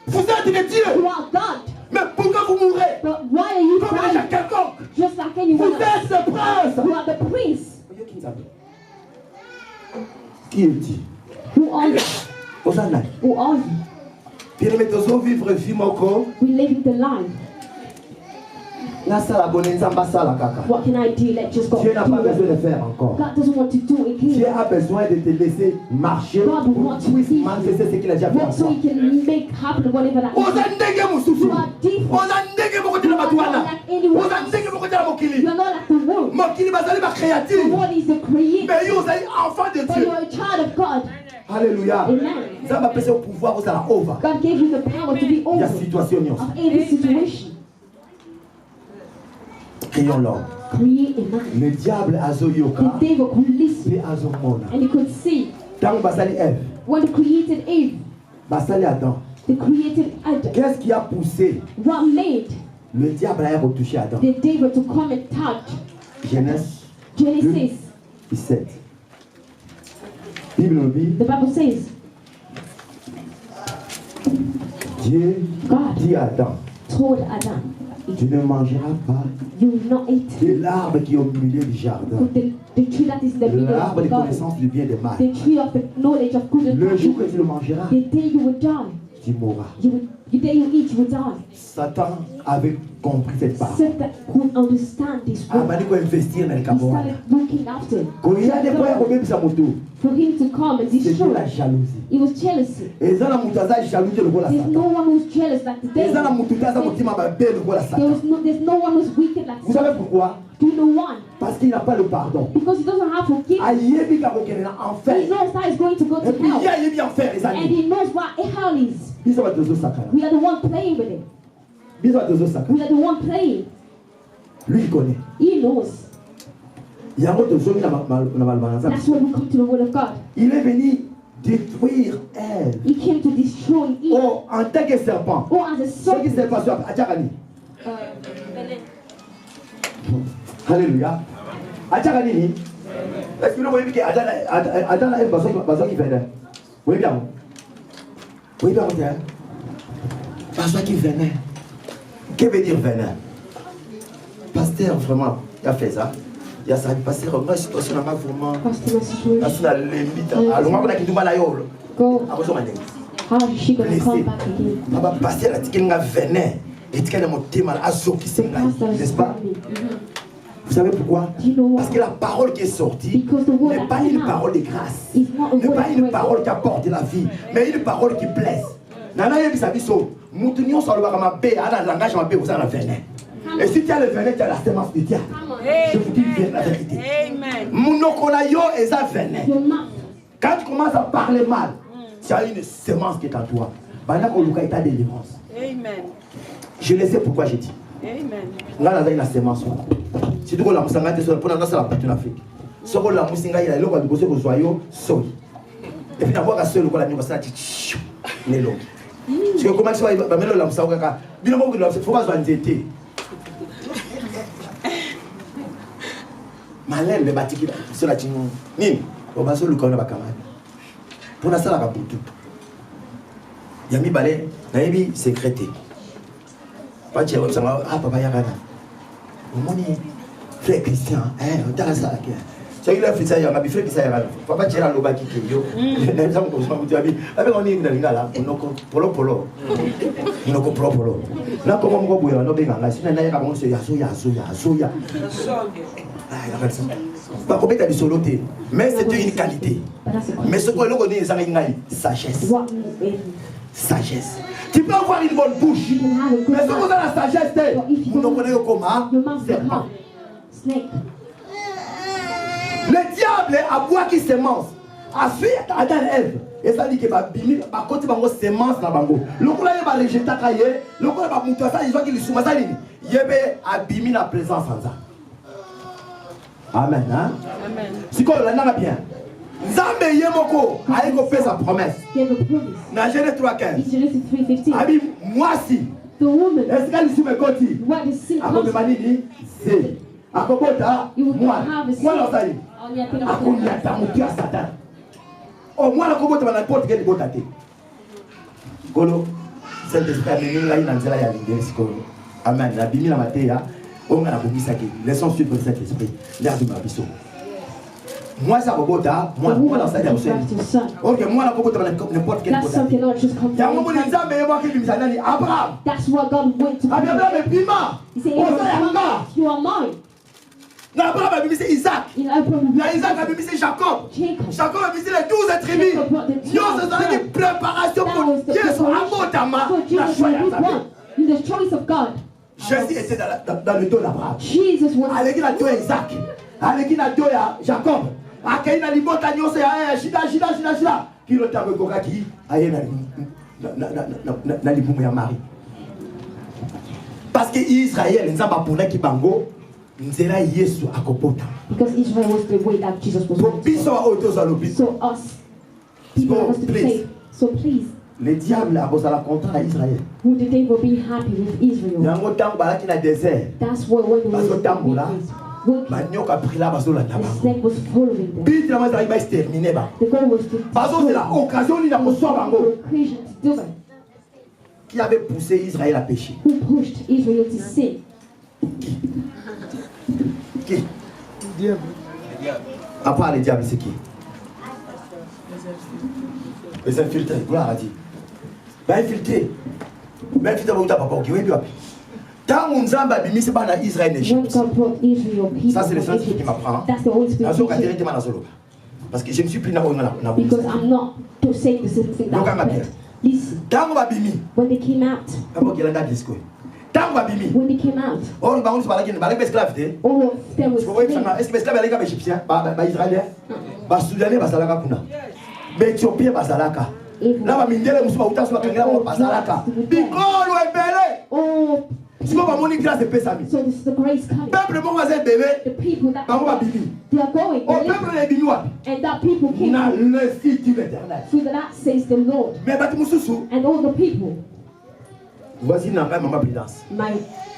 vous êtes des dieux. you are God. Mais pourquoi vous mourrez? But why are you Comme un dying? quelconque. Just like Vous anyone else. êtes ce prince. You are the prince. Qui est-il? Who are you? Hosanna. Who are you? Bien-aimé, tozo vivre vie moko. We living the life. La sala bonne nzamba sala kaka. What can I do? Let just go. Dieu n'a pas Do besoin it. de faire encore. God doesn't want to do it Dieu here. a besoin de te laisser marcher God pour wants que tu puisses to manifester ce qu'il a déjà fait en What so toi. he can make happen whatever that Oza is. ndenge mosusu. You are different. Oza ndenge moko tina bato wana. Oza ndenge moko tina mokili. You are not like the world. Mokili bazali ba The créative. world is the creator. Mais yo ozali enfant de But Dieu. you are a child of God. Alléluia. Amen. Ça va passer au pouvoir ozala over. God gave you the power to be Il y a over situation nyonso. of every situation. Créons l'homme. Create a man. Le diable azoyoka. The devil could listen Puis azomona. and he could see. Tant basali Ève. When they created Eve, Basali Adam. they created Adam. Qu'est-ce qui a poussé What made le diable à retoucher Adam? the devil to come and touch? Genèse Genesis. 17. Bible nous dit, The Bible says, Dieu God dit à Adam, told Adam, tu ne mangeras pas you will not eat de l'arbre qui est au milieu du jardin, of the tree that is in the middle of l'arbre the de garden, connaissance du bien et du mal. the tree of the knowledge of good and Le jour bad. que tu le mangeras, The day you will die, tu mourras. the day you eat, you will die. Satan avait compris cette part. Satan could understand this Ah, word. bah, il faut investir dans le He cameroun. started looking after Quand il y a des fois, il faut sa moto. for him to come and C'est destroy. la jalousie. It was jealousy. Et ça, la moutaza est jalouse le rôle à There's no Satan. one who's jealous like the Et ça, la devil. moutaza, c'est ma belle le rôle à Satan. There's no one who's wicked like Vous savez Satan. pourquoi? Do you know why? Parce qu'il n'a pas le pardon. Because he doesn't have forgiveness. Aïebi Karokena en He enfer. knows that he's going to go Et to puis, il y hell. a Aïebi en enfer, les And amis. he knows what hell is. Bisa batozo sakana. We are the one playing with it. Bisa batozo sakana. We are the one playing. Lui, il connaît. He knows. Il y a un autre zombie dans ma That's why we come to the word of God. Il est venu détruire elle. He came to destroy Eve. Oh, en tant que serpent. Or as a Ce qui serpent. s'est passé à Tchakani. Alléluia. À Tchakani, est-ce que vous voyez que Adam a besoin qui venait? Oui, bien. Oui, bien, besoin qui venait. Que veut dire venait? Pasteur, vraiment, il a fait ça. Il y a ça, pasteur, moi, situation là vraiment. Pastor, my situation. Parce que la limite. Alors, moi, je suis là, Go. je suis là. How is she going to come back again? Baba pasteur la tiki nga venait et tiki na motema azoki The pastor is n'est-ce pas? coming. Vous savez pourquoi? Do you know why? Parce que la parole qui est sortie Because the word n'est pas that une came out parole de grâce, is not a n'est word pas of une grace. parole qui apporte la vie, mais une parole qui blesse. Nana yebisa biso mutu nyonso alobaka mabe ana langage mabe oza na venin. Et si tu as le venin, tu as la semence du diable. Je vous dis la vérité. Munoko na yo eza venin. Your mouth. Quand tu commences à parler mal, tu as une semence qui est en toi. Pendant qu'on loue ta délivrance. Amen. Je le sais pourquoi j'ai dit. Amen. Nga na une semence. Si tu veux la musanga te sur pour dans la partie en Afrique. Ce que la musinga il a le quoi de bosser au joyau soi. Et puis d'avoir seul quoi la nuit ça dit nelo. Tu comment ça va mettre la musanga ka. Bino mo la faut pas nzete. Malem le batiki sur la tinu. Nini? On va sur le corps ba kamani. Pour la sala ka butu. Yami balé na yebi secrété. Pas dire ça ah papa yakana. Moni frère Christian on t'a ça là C'est il a fait ça, il y a ma frère qui ça, papa tire à l'oba qui yo. Les gens comme ça, vous avez, avec on est dans l'ingala, on a polo. Là, comment on va bouillir, on a bien là, sinon il y a comme ça, yasoya. Pas combien t'as du soloté, mais c'est une qualité. Mais ce qu'on connaît, c'est une sagesse. Sagesse. Tu peux avoir une bonne bouche, mais ce qu'on a la sagesse, vous ne connaissez comment serpent. Le diable a bois qui semence. A suite Adam et Ève. Et ça dit que bimi ba côté bango semence na bango. Lokola ye ba rejeter kaye, lokola ba mutu ça ils ont qui le soumasa nini. Yebe abimi na présence en ça. Amen hein. Amen. Si quoi là n'a bien. Nzambe yemoko aiko fait sa promesse. Na Genèse 3:15. Abi moi si. The woman. Est-ce qu'elle suit mes côtés? What is sin? Ako bemanini c'est. Akobota moi. Moi là ça y. Akonya mutu Satan. Oh, moi, la combo, tu vas n'importe quel beau tâté. Golo, cet esprit, il a une anzela ya l'ingénieur. Amen. La bimi la matéa, on a la boumi saki. Laissons suivre cet esprit. L'air du mabisso. Moi, ça va bota, moi, dans sa vie, ok, moi, la combo, tu vas n'importe quel beau tâté. Il y a un moment où les hommes, et moi, qui lui dit Abraham. That's what God went to. Abraham est bima. He said, you are mine. Abraham a bimi c'est Isaac. Isaac a bimi c'est Jacob. Jacob a bimi c'est les 12 tribus. Yo, c'est une préparation pour Jésus Amotama. In the choice of God. Jésus était dans le dos d'Abraham. Jesus was. Avec la dos Isaac. Avec la dos Jacob. Avec la libota nyose ya shida. Qui le tabe koka qui aye na libumu ya Marie. Parce que Israël nzamba pona ki bango. Because Israel was the way that Jesus was born. So us, people are supposed to be saved. So please, le diable a besoin de content à Israël. Would the devil be happy with Israel? That's why when the snake was following them. The goal was to occasion to do it. Qui avait poussé Israël à pécher? Who pushed Israel to sin? Qui? Diable. À part le diable, c'est qui? Les infiltrés, gloire à Dieu. Ben infiltré. Ben infiltré, vous n'avez pas compris. Tant qu'on zamba bimi c'est pas dans Israël Égypte. Ça c'est le Saint-Esprit qui m'apprend. Parce que je me suis pris dans la bouche. Because I'm not to say the same thing that. Listen. Tant qu'on va bimi. When they came out. Quand il a un discours. When they came out, all of them was est-ce que esclave alika égyptien ba israélien ba soudanais ba salaka kuna ba éthiopien ba salaka na ba mindele musu ba utasu ba kengela ba salaka bikolo ebele oh siko ba moni grâce pe sami so this is the grace coming peuple mo va bébé the people that ba bibi they are going oh peuple les binois and that people came na le site éternel so that says the Lord mais ba mususu and all the people. Voici n'a pas maman prudence. My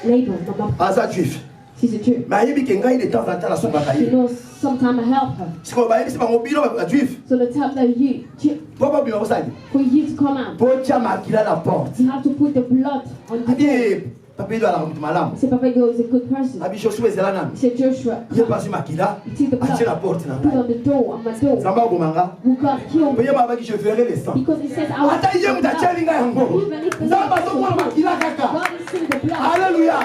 neighbor, maman. Asa juif. She's a Jew. Mais il dit que de temps en temps la son bataille. You know, sometimes I help her. C'est quoi c'est pas mon bilo juif. So the time that Papa bilo ça. For you to come out. Pour chama qui la porte. You have to put the blood on the door. Papa doit la remettre malam. C'est Papa is a good person. Abi Joshua est là nan. C'est Joshua. Il est passé makila. À la porte nan. Put on the door, on my door. Ça va gomanga. You got killed. Payez ma qui je ferai les sangs. Because it says I will. Ata yem da chelinga yango. Ça va so moi makila kaka. God is seeing the blood. Alléluia.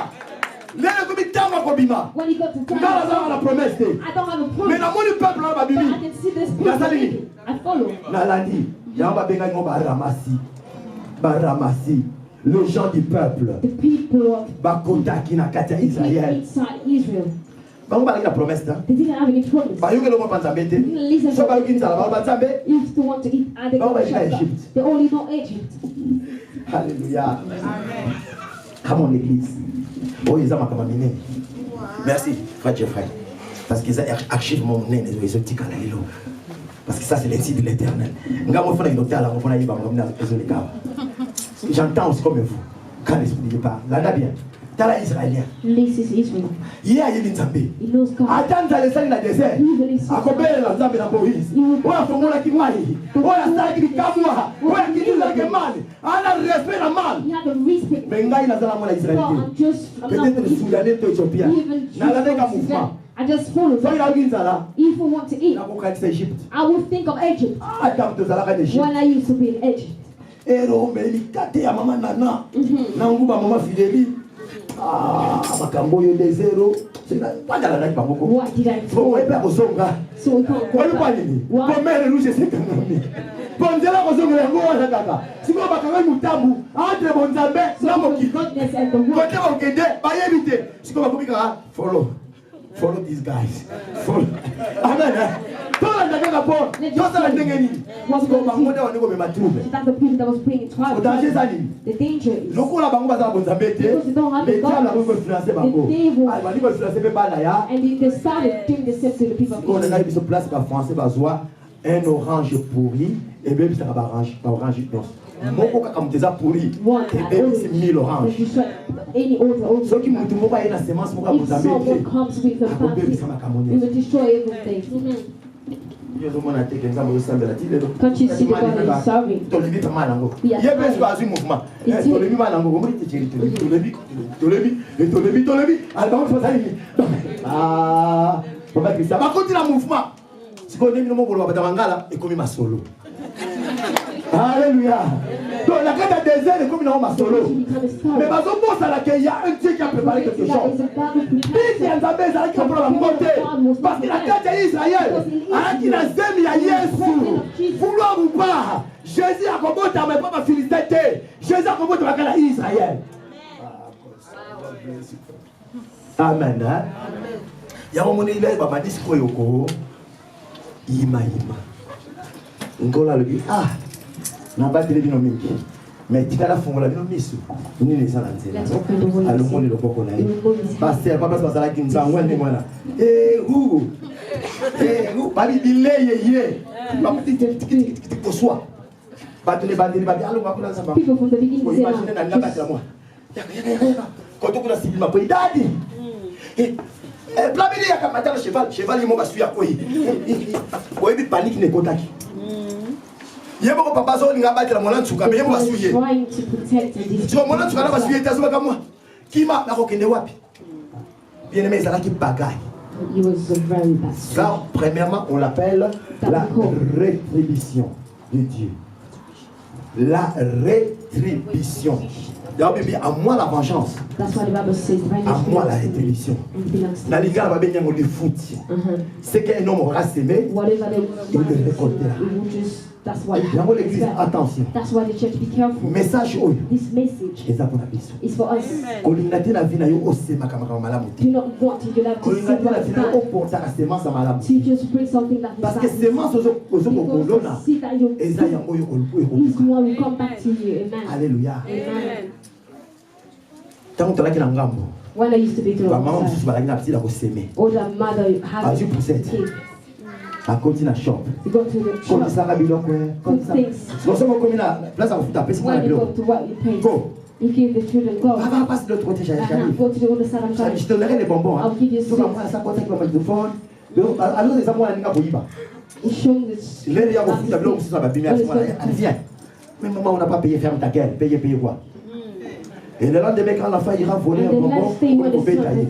Lele ko bitama ko bima. When he got to town. Ngala za la promesse. I don't have a promise. Mais na moni peuple là ba But bibi. I can see this people. I follow. Na landi. Yamba benga ngo ba ramasi. Les gens du peuple. The people of Israël. Inside Israel. La promesse. They didn't have any promise. They didn't listen to what they used to want to eat. And they only know Egypt. Alléluia. Come on l'église. Oh, ils ont ma mine. Merci, frère Jeffrey. Parce qu'ils archivent mon nez, les optiques à la lilo. Parce que ça, c'est l'insigne de l'éternel. J'entends aussi comme vous. Quand l'esprit parle. Là, bien. T'as la israélien. This is Israel. Il y a une Nzambé. He knows God. Attends, t'as les salles dans le désert. À combien la Nzambé dans Moïse. Oh, la fongola qui m'a dit. Oh, la salle qui kamwa. Oh, la qui dit la mal. Ah, la respect la mal. He had a respect. Mais il a dans la israélien. Peut-être le Soudanais, l'Éthiopien. N'a la mouvement. I just follow them. If I want to eat, I will think of Egypt. When I used to be in Egypt. What did I throw? So we can't go back. Follow these guys. Follow. Amen. That's the people that was praying in trial. The danger is because they don't have the God. And they started doing the same to the people of Israel. Un orange pourri et même ça va orange non. Moko kaka muteza pourri et même c'est 1000 oranges. Ce qui m'a tout pas une semence moko muzambe. It will destroy everything. Can't you see the God that is serving? Alléluia. Donc la carte des désert est comme une solo. Mais parce qu'il y a un Dieu qui a préparé quelque chose. Parce que la carte d'Israël, qui n'a jamais à Yesu, vouloir ou pas, Jésus a combattu mais pas ma félicité. Jésus a combattu à Israël. Amen. Il y a un moment où il va dire que Ima. Ngola le dit, ah, n'a pas de bino mingi. Mais tu as la fongola bino misu. Ni les salades. Alors on le kokona. Pasteur, papa ça la kinza ngwende mwana. Ou. Bali bilé ye. Ba petit poswa. Batele bandeli ba alo ba kula samba. People from the beginning say imagine na ngaba la moi. Quand on a cible ma pour idadi. Blamini ya kamata le cheval il m'a suivi à quoi. Oui, il panique ne kotaki. Yebo papa zo linga ba tela mona tsuka me yebo basuye. Jo mona tsuka na basuye tazo ka moi. Kima na ko kende wapi? Bien aimé ça là qui bagaille. Ça premièrement on l'appelle la rétribution de Dieu. La rétribution. D'ailleurs, bébé, à moi la vengeance. À moi la rétribution. La liga va bien le foot. C'est qu'un homme aura sémé, il le récoltera. That's why l'église, attention. That's why the church be careful. Message this message is for us. Do not want in your life to just bring something that is bad. Because see that your is one will come back to you. Amen. Alléluia. Amen. Amen. When I used to be to or the mother had a kid. I continue to shop. You go to the shop. Good things. When you go to what you pay, you give the children go. Go to the other side. I'm coming. I'll give you sweets. You show this. Même maman, on n'a pas payé, ferme ta gueule. Payer quoi? Et le lendemain, quand l'enfant ira voler un bonbon, on peut tailler.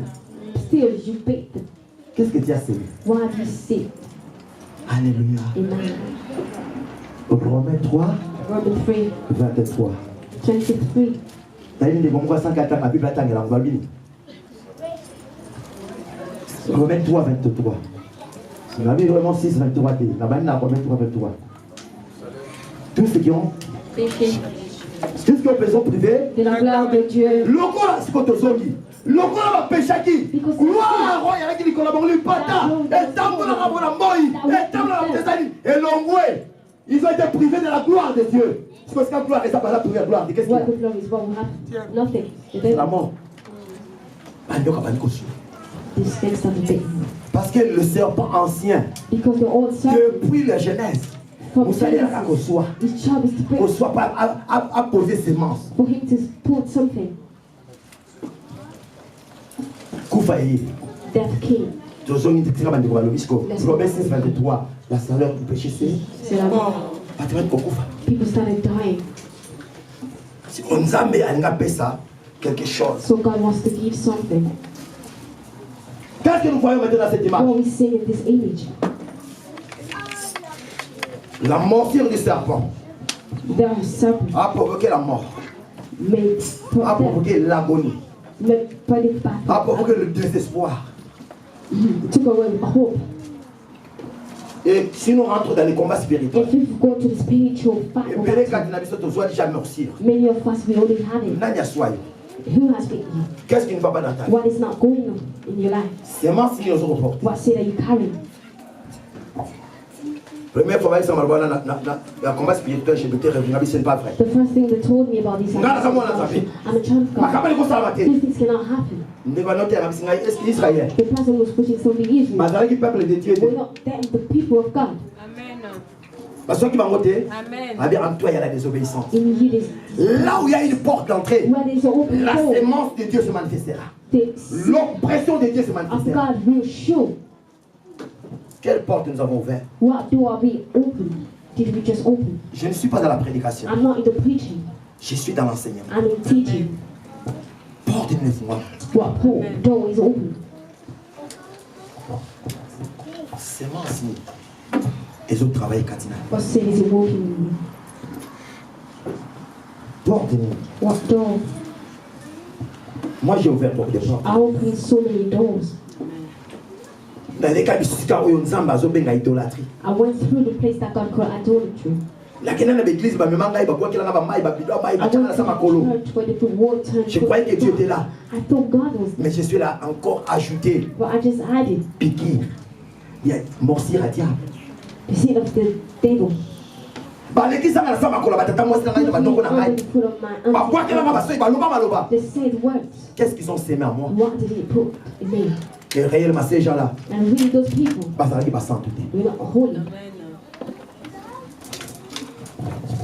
Qu'est-ce que tu as sémé? What have you seen? Alléluia. Amen. Romains 3, 23. 23. Romains 3, 23. On a mis vraiment 6, 23. Romains 3, 23. Tous ceux qui ont tout ce qui ont besoin privé de la gloire de Dieu. Logo là, c'est quoi zongi? Logo là, va pécher qui? Gloire, il y a qui collabore lui pata. Et tambour la rabona moi. Et tambour la tesani. Et l'ongoué. Ils ont été privés de la gloire de Dieu. C'est parce que la gloire est pas la première gloire. Qu'est-ce qu'il y a? Nothing. C'est la mort. Parce que le serpent ancien, depuis la Genèse, vous allez à Kosoa. Kosoa a posé sémence. For him to put something. Koufaï. Death came. Proverbe 6, 23. La salaire du péché, c'est la mort. People started dying. Si on a mis ça, quelque chose. So God wants to give something. Qu'est-ce que nous voyons maintenant dans cette image? What we see in this image? La morsure du serpent The serpent a provoqué la mort, a provoqué l'agonie, a provoqué le désespoir. Took away hope. Et si nous rentrons dans les combats spirituels, If you go to the spiritual battle, many of us we already have it. Who has been you? Qu'est-ce qui ne va pas dans ta vie? What is not going on in your life? C'est moi qui nous reporte. What sin are you carrying? Première fois, ça m'a dit, le combat spirituel, je m'étais revenu, mais ce n'est pas vrai. The first thing they told me about this, I'm a child of God. These things cannot happen. The person was pushing something Israel. We're not them, the people of God. Parce qu'il va monter, en toi il y a la désobéissance. In you, there's Là où il y a une porte d'entrée, where there's an open la door, sémence de Dieu se manifestera. the seed L'oppression de Dieu se of manifestera. God will show. Quelle porte nous avons ouverte? What door are we open? Did we just open? Je ne suis pas dans la prédication. I'm not in the preaching. Je suis dans l'enseignement. I'm in teaching. Porte de neuf mois. What door is open? Sémence. Les autres travaillent cardinal. What sin is working in you? Porte de neuf. What door? Moi j'ai ouvert beaucoup de portes. I opened so many doors. Dans les cas du Sika où Nzamba zobenga idolâtrie. I went through the place that God called idolatry. La kena na l'église ba memanga iba kwa kila ngaba mai ba bidwa mai I ba went chana to sama kolo. the church where the word turned Je croyais que Dieu était là. I thought God was there, Mais je suis là encore ajouté. but I just added Piqué. Il y a morsir à diable. the seed of the devil. Ba l'église na sama kolo ba tata mwasi na ngai ba ndoko na Under ngai. the foot of my Ba kwa kila ngaba so ba loba maloba. They said words. Qu'est-ce qu'ils ont sémé en moi? What did he put in me? Et réellement ces gens-là, And really, those people, ba ça qui ba sainteté. we're not holy.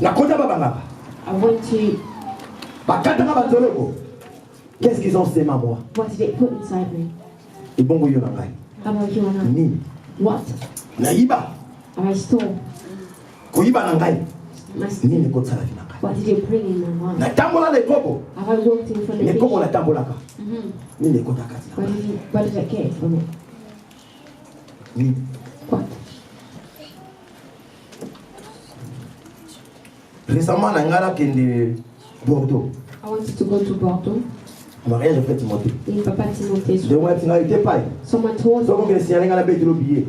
Na kota ba banga. I went to, Ba kata ba nzoloko. Qu'est-ce qu'ils ont sémé en moi? what did they put inside me? Et bongo yo na ngai. How about you and I? Ni What? na iba. I stole. Ko iba na ngai. My Ni ne sin. ko tsala na ngai. What did you bring in my Na life? tambola le kobo. Have I walked in front of Le the kobo na fish? tambolaka. Ni ne ko takati. Where did I get it from? Ni What? récemment na ngala kende Bordeaux. I wanted to go to Bordeaux. Mariage fait Timothée. In Papa Timothee's. De moi tinga était pas. Someone told Soko me ke siana ngala betilo billet.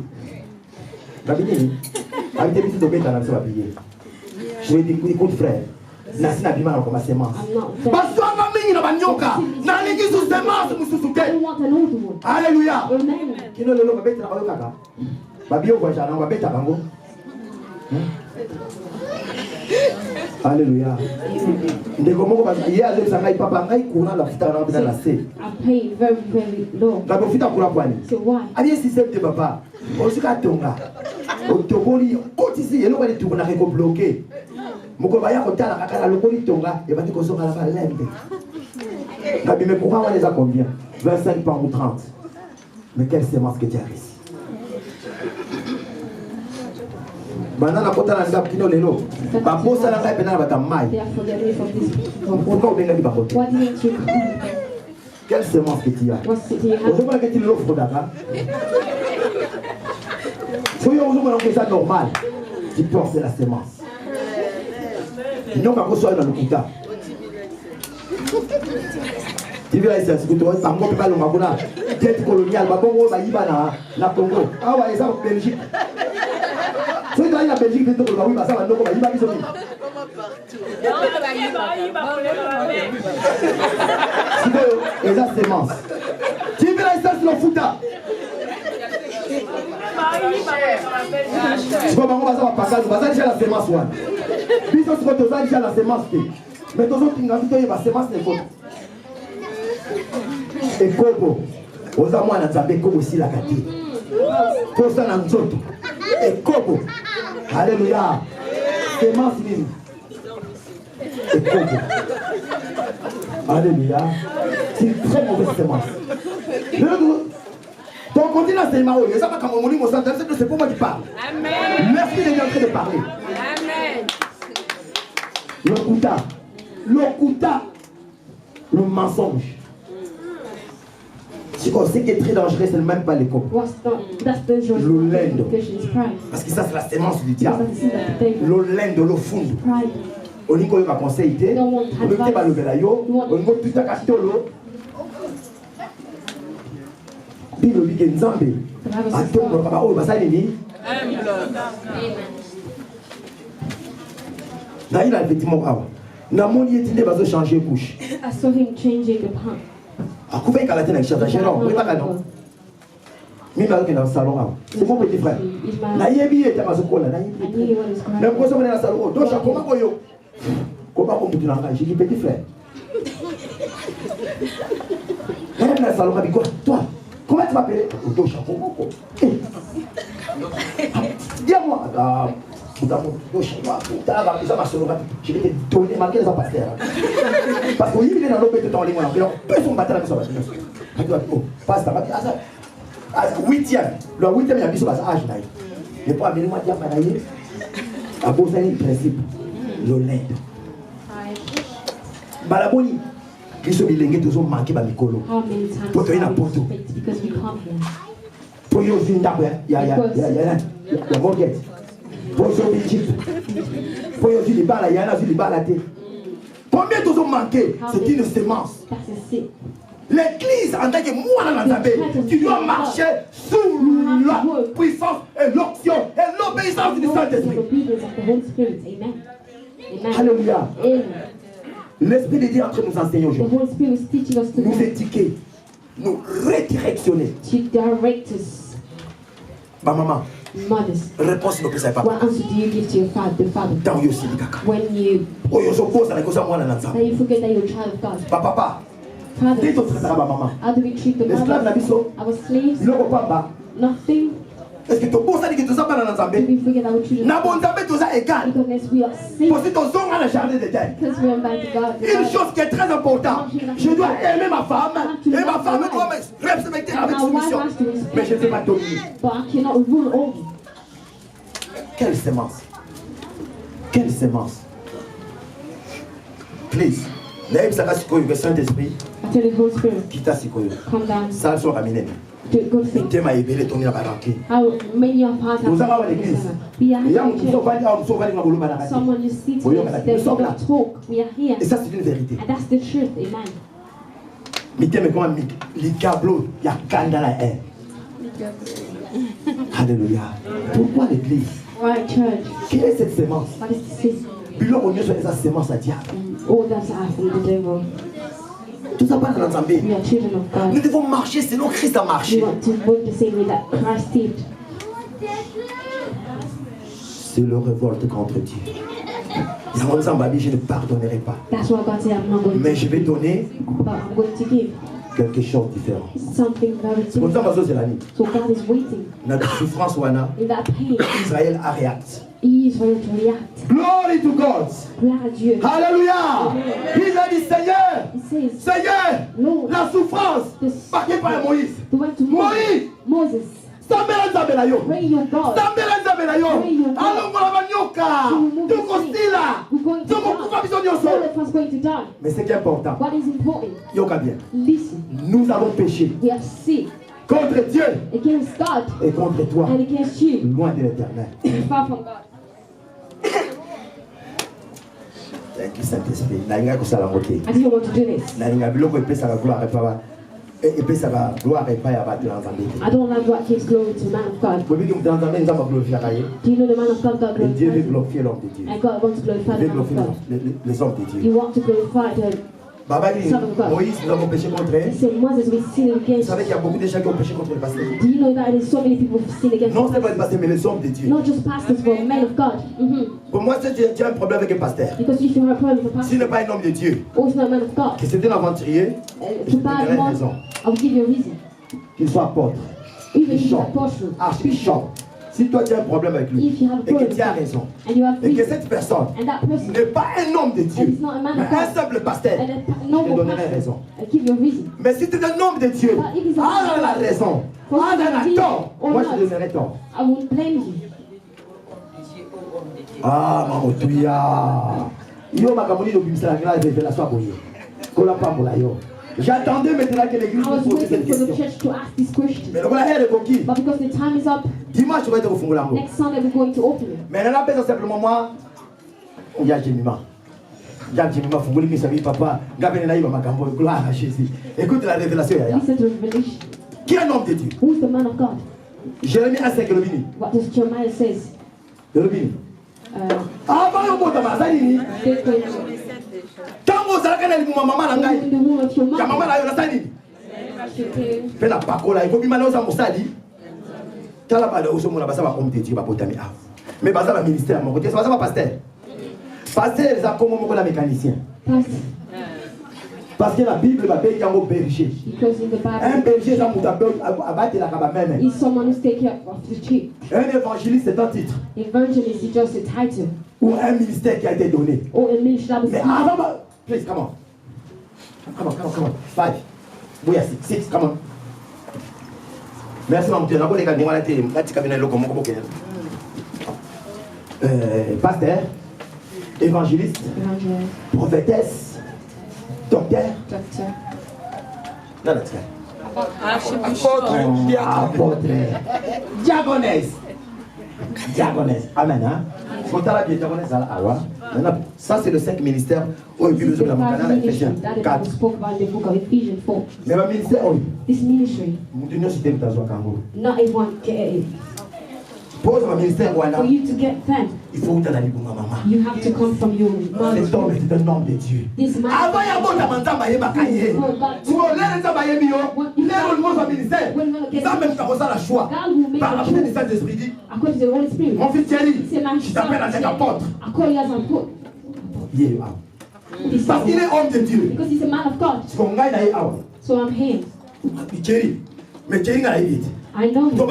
Kabini. Habité bitu to beta na sa billet. Je vais dire écoute frère. Na sina bima na koma semence. I'm not there. Basanga mingi na banyoka. Na lingi su semence mususu I te. don't want an old one. Alléluia. Amen. Kino lelo babeta na bayokaka. Babio kwa jana babeta bango. Alléluia. Ndeko moko ba ye azobisa ngai papa ngai kuna la futa na bita na se. I pay very, very low. Ngabo futa kula kwani. So why? Aliye système de papa. Osika tonga. Otokoli otisi yelo bali tukuna ko bloquer. Moko baya ko tala kaka lokoli tonga e bati ko songa la balembe. Ngabi me pourquoi on les a combien? 25 par ou 30. Mais quelle sémence que tu as reçue. Banana kota na ngap kino lelo. Ba posa na ngai pena bata mai. Therefore, get away from this. Pourquoi on benga ba kota? Why didn't you come? Quelle sémence que tu as? What city you have? Aujourd'hui, que tu l'offres d'ara. Si on a ça normal, tu penses c'est la sémence. Non, quand on soit dans le Kouta. Tu veux essayer de se faire un peu de mal, tête coloniale, Babongo, Baïba, na Congo. Ah ouais, ça en Belgique. Si tu as la Belgique, tu peux oui, ça va nous comme Baïba qui sont. Et la sémence. Tu veux essayer de le fouta. Tu vois, on va faire passer la sémence. Puis on se retrouve déjà la sémence. Mais tous autres qui n'ont pas la sémence n'est pas. Et Kobo, aux amours à Nzabé, Kobo aussi la gâté. Pour ça, dans Nzoto. Et Kobo. Alléluia. Sémence libre. Et Kobo. Alléluia. C'est une très mauvaise sémence. Donc on dit là c'est Mao, les pas comme on dit c'est pour moi qui parle. Amen. Merci d'être en train de parler. Amen. Le mensonge. Ce qui est très dangereux, c'est même pas les copes. Le lendo. Parce que ça, c'est la sémence du diable. Le lendo, le fond. On dit qu'on va conseiller. On dit qu'on va le belayo. On dit qu'on va tout à castolo. Puis le big nzambe. Attends, on va pas ça nini. Là, il a le petit mot. Na mon yétine va se changer couche. I saw him changing the pump. A couvert qu'à la tête avec Chata Chéron, oui, pas non. Mais dans le salon, c'est mon petit frère. Na yebi était pas ce qu'on a. Même quand on est dans le salon, donc chaque comment koyo. Comment on peut dire j'ai dit petit frère. Même dans le salon, on dit quoi? Toi, comment tu m'appelles? Donc chaque comment quoi? Dis-moi, je vais te donner ma gueule, ça passe. Parce que il est dans l'autre temps, il peut son battre avec son battre. Passe ta battre. 8e, le 8e, il y a mis sur âge. Je ne peux pas amener moi dire à cause d'un principe, le lait. Balaboni, ils sont bilingés, tous ont manqué par Mikolo. Pour te donner la poteau. Pour y aller, il y a Morguette. Pour y aller, pour y aller, il y a combien de ont manqué? C'est une sémence. L'église, en tant que moi, tu dois marcher sous la puissance et l'option et l'obéissance du Saint-Esprit. Alléluia. L'Esprit de Dieu est en train de nous enseigner aujourd'hui. Nous éduquer, nous redirectionner. Ma maman. Mothers, réponse ne peut pas. what answer do you give to your father? Dans Yossi Kaka. When you forget that you're a child of God. Papa. Father, how do we treat the mothers? Our slaves? Nothing. Est-ce que tu penses que tu as pas dans Nzambe? Na bon Nzambe tu as égal. Parce que tu as le jardin d'Éden. Une chose qui est très importante, je dois aimer ma femme et ma femme doit me respecter avec soumission. Mais je ne peux pas dominer. Quelle sémence? Quelle sémence? Please. L'aime ça va se le Saint-Esprit. Qui t'a si ça soit ramené. Tu m'as ébélé ton ira barranqué. Nous avons l'église. Someone you see today, they don't talk. We are here. Et ça c'est une vérité. And that's the truth, amen. Mais tu me comment les câbles, il y a quand dans la haine. Alléluia. Pourquoi l'église? Why church? Quelle est cette sémence? What is this? Bilo on est sur cette sémence à diable. All that's from the devil. Tout ça pas dans l'ensemble. We are children of God. Nous devons marcher selon Christ a marché. We want to walk the same way that Christ did. C'est le révolte contre Dieu. Je ne pardonnerai pas. That's why God said I'm not going Mais je vais donner quelque chose de différent. Something very different. So God is waiting. Dans la souffrance, in that pain, Israël a réacté. Israel to react. Glory to God. Gloire à Dieu. Alléluia. Il a dit Seigneur, says, Seigneur, Lord, la souffrance marquée par Moïse. Moïse. Moses. Pray your God. Mais ce qui est important, what is important? Listen. Nous avons péché. We have sinned contre Dieu against God et contre toi, and against you, loin de l'éternel. far from God. Thank you, Saint-Esprit. I didn't want to do this. I don't like what gives glory to man of God. Do you know the man of God got glorified? And God wants to glorify the man of God. You want to glorify the Son of God. Moïse, nous avons péché contre elle. He said, Moses, we sinned Vous against. savez qu'il y a beaucoup de gens qui ont péché contre le pasteur. Do you know that there's so many people who sin against? Non, ce n'est pas le pasteur, mais les hommes de Dieu. Not just pastors, but men of God. Pour moi, si tu as un problème avec un pasteur, Because if you have a problem with a pastor, s'il n'est pas un homme de Dieu, or if not a man of God, que c'est un aventurier, je to te bad donnerai one, raison. I will give you a reason. Qu'il soit apôtre, Even if you bishop, have apostle, archbishop. Si toi tu as un problème avec lui, if you have a et que problem, tu as raison, and you have et que reason, cette personne and that person, n'est pas un homme de and Dieu, it's not a man mais of God, un simple pasteur, and a je te normal donnerai pastor, raison. I give you a reason. Mais si tu es un homme de Dieu, But if he's a ah la raison, ah la tort, or moi not, je te donnerai tort. I won't blame you. Ah maman tuya, yo makamoni no bimisa la grâce de la soie boye, kola pambola yo. J'attendais maintenant que l'église I was me pose cette waiting for the question. church to ask this question. Mais le voilà, elle est coquille. But because the time is up, Dimanche, tu vas être au Fungulango. next Sunday we're going to open it. Mais elle a besoin simplement moi. On y a Jemima. Jemima, Funguli, mes amis, papa. Gabene Naïba Makambo, gloire à Jésus. Écoute la révélation. Listen to Revelation. Qui est un homme de Dieu? Who is the man of God? Jérémie 1,5 le bini. What does Jeremiah says? Le bini. Ah, bah, on monte à ma salle. Tango Zalaka na limu mama na ngai. In the womb of your Ya mama mother. na yo na sali. Pe na pakola, il faut bima na osa mosali. Tala ba de oso mona basa ba homme de Dieu ba potami a. Mais basa ba ministère mon côté, ça basa ba pasteur. Pasteur za comme mon la mécanicien. Parce que la Bible va payer un berger. Because in the Un Bible, berger ça mouta abattre la kabamene. is someone who's taking care of the sheep. Un évangéliste c'est un titre Evangelist is just a title ou un ministère qui a été donné. or a ministry that was Mais given. avant, please, come on. Come on. 5. Oui, 6, come on. Merci, maman. Tu as d'abord les gars, on a été, pasteur, évangéliste, prophétesse, docteur. Non, apôtre, diagonesse. Amen. Hein? Ça, c'est le 5 ministères. Oh, et puis This is nous the avons five ministry that the 4. Bible spoke about in the book of Ephesians 4. Mais le ministère, oh, This ministry, nous sommes dans un kangourou. not everyone can. Pose le ministère, For you to get them, il faut que tu aies maman. you have to come from your Cet homme mother. est un homme de Dieu. This man, Avant, il y a beaucoup de gens qui ont été si on l'air de travailler mieux, l'air au monde ministère, ça même quand on a le choix. God will make Par la a puissance du choice Saint-Esprit dit, according to the Holy Spirit. mon fils Thierry, C'est ma je t'appelle à cet apôtre. I call you as an apostle. Il est parce qu'il est homme de Dieu. Because he's a man of God. Ce qu'on gagne là, il est homme. So I'm him. Thierry, mais Thierry n'a pas dit. I know him. Donc,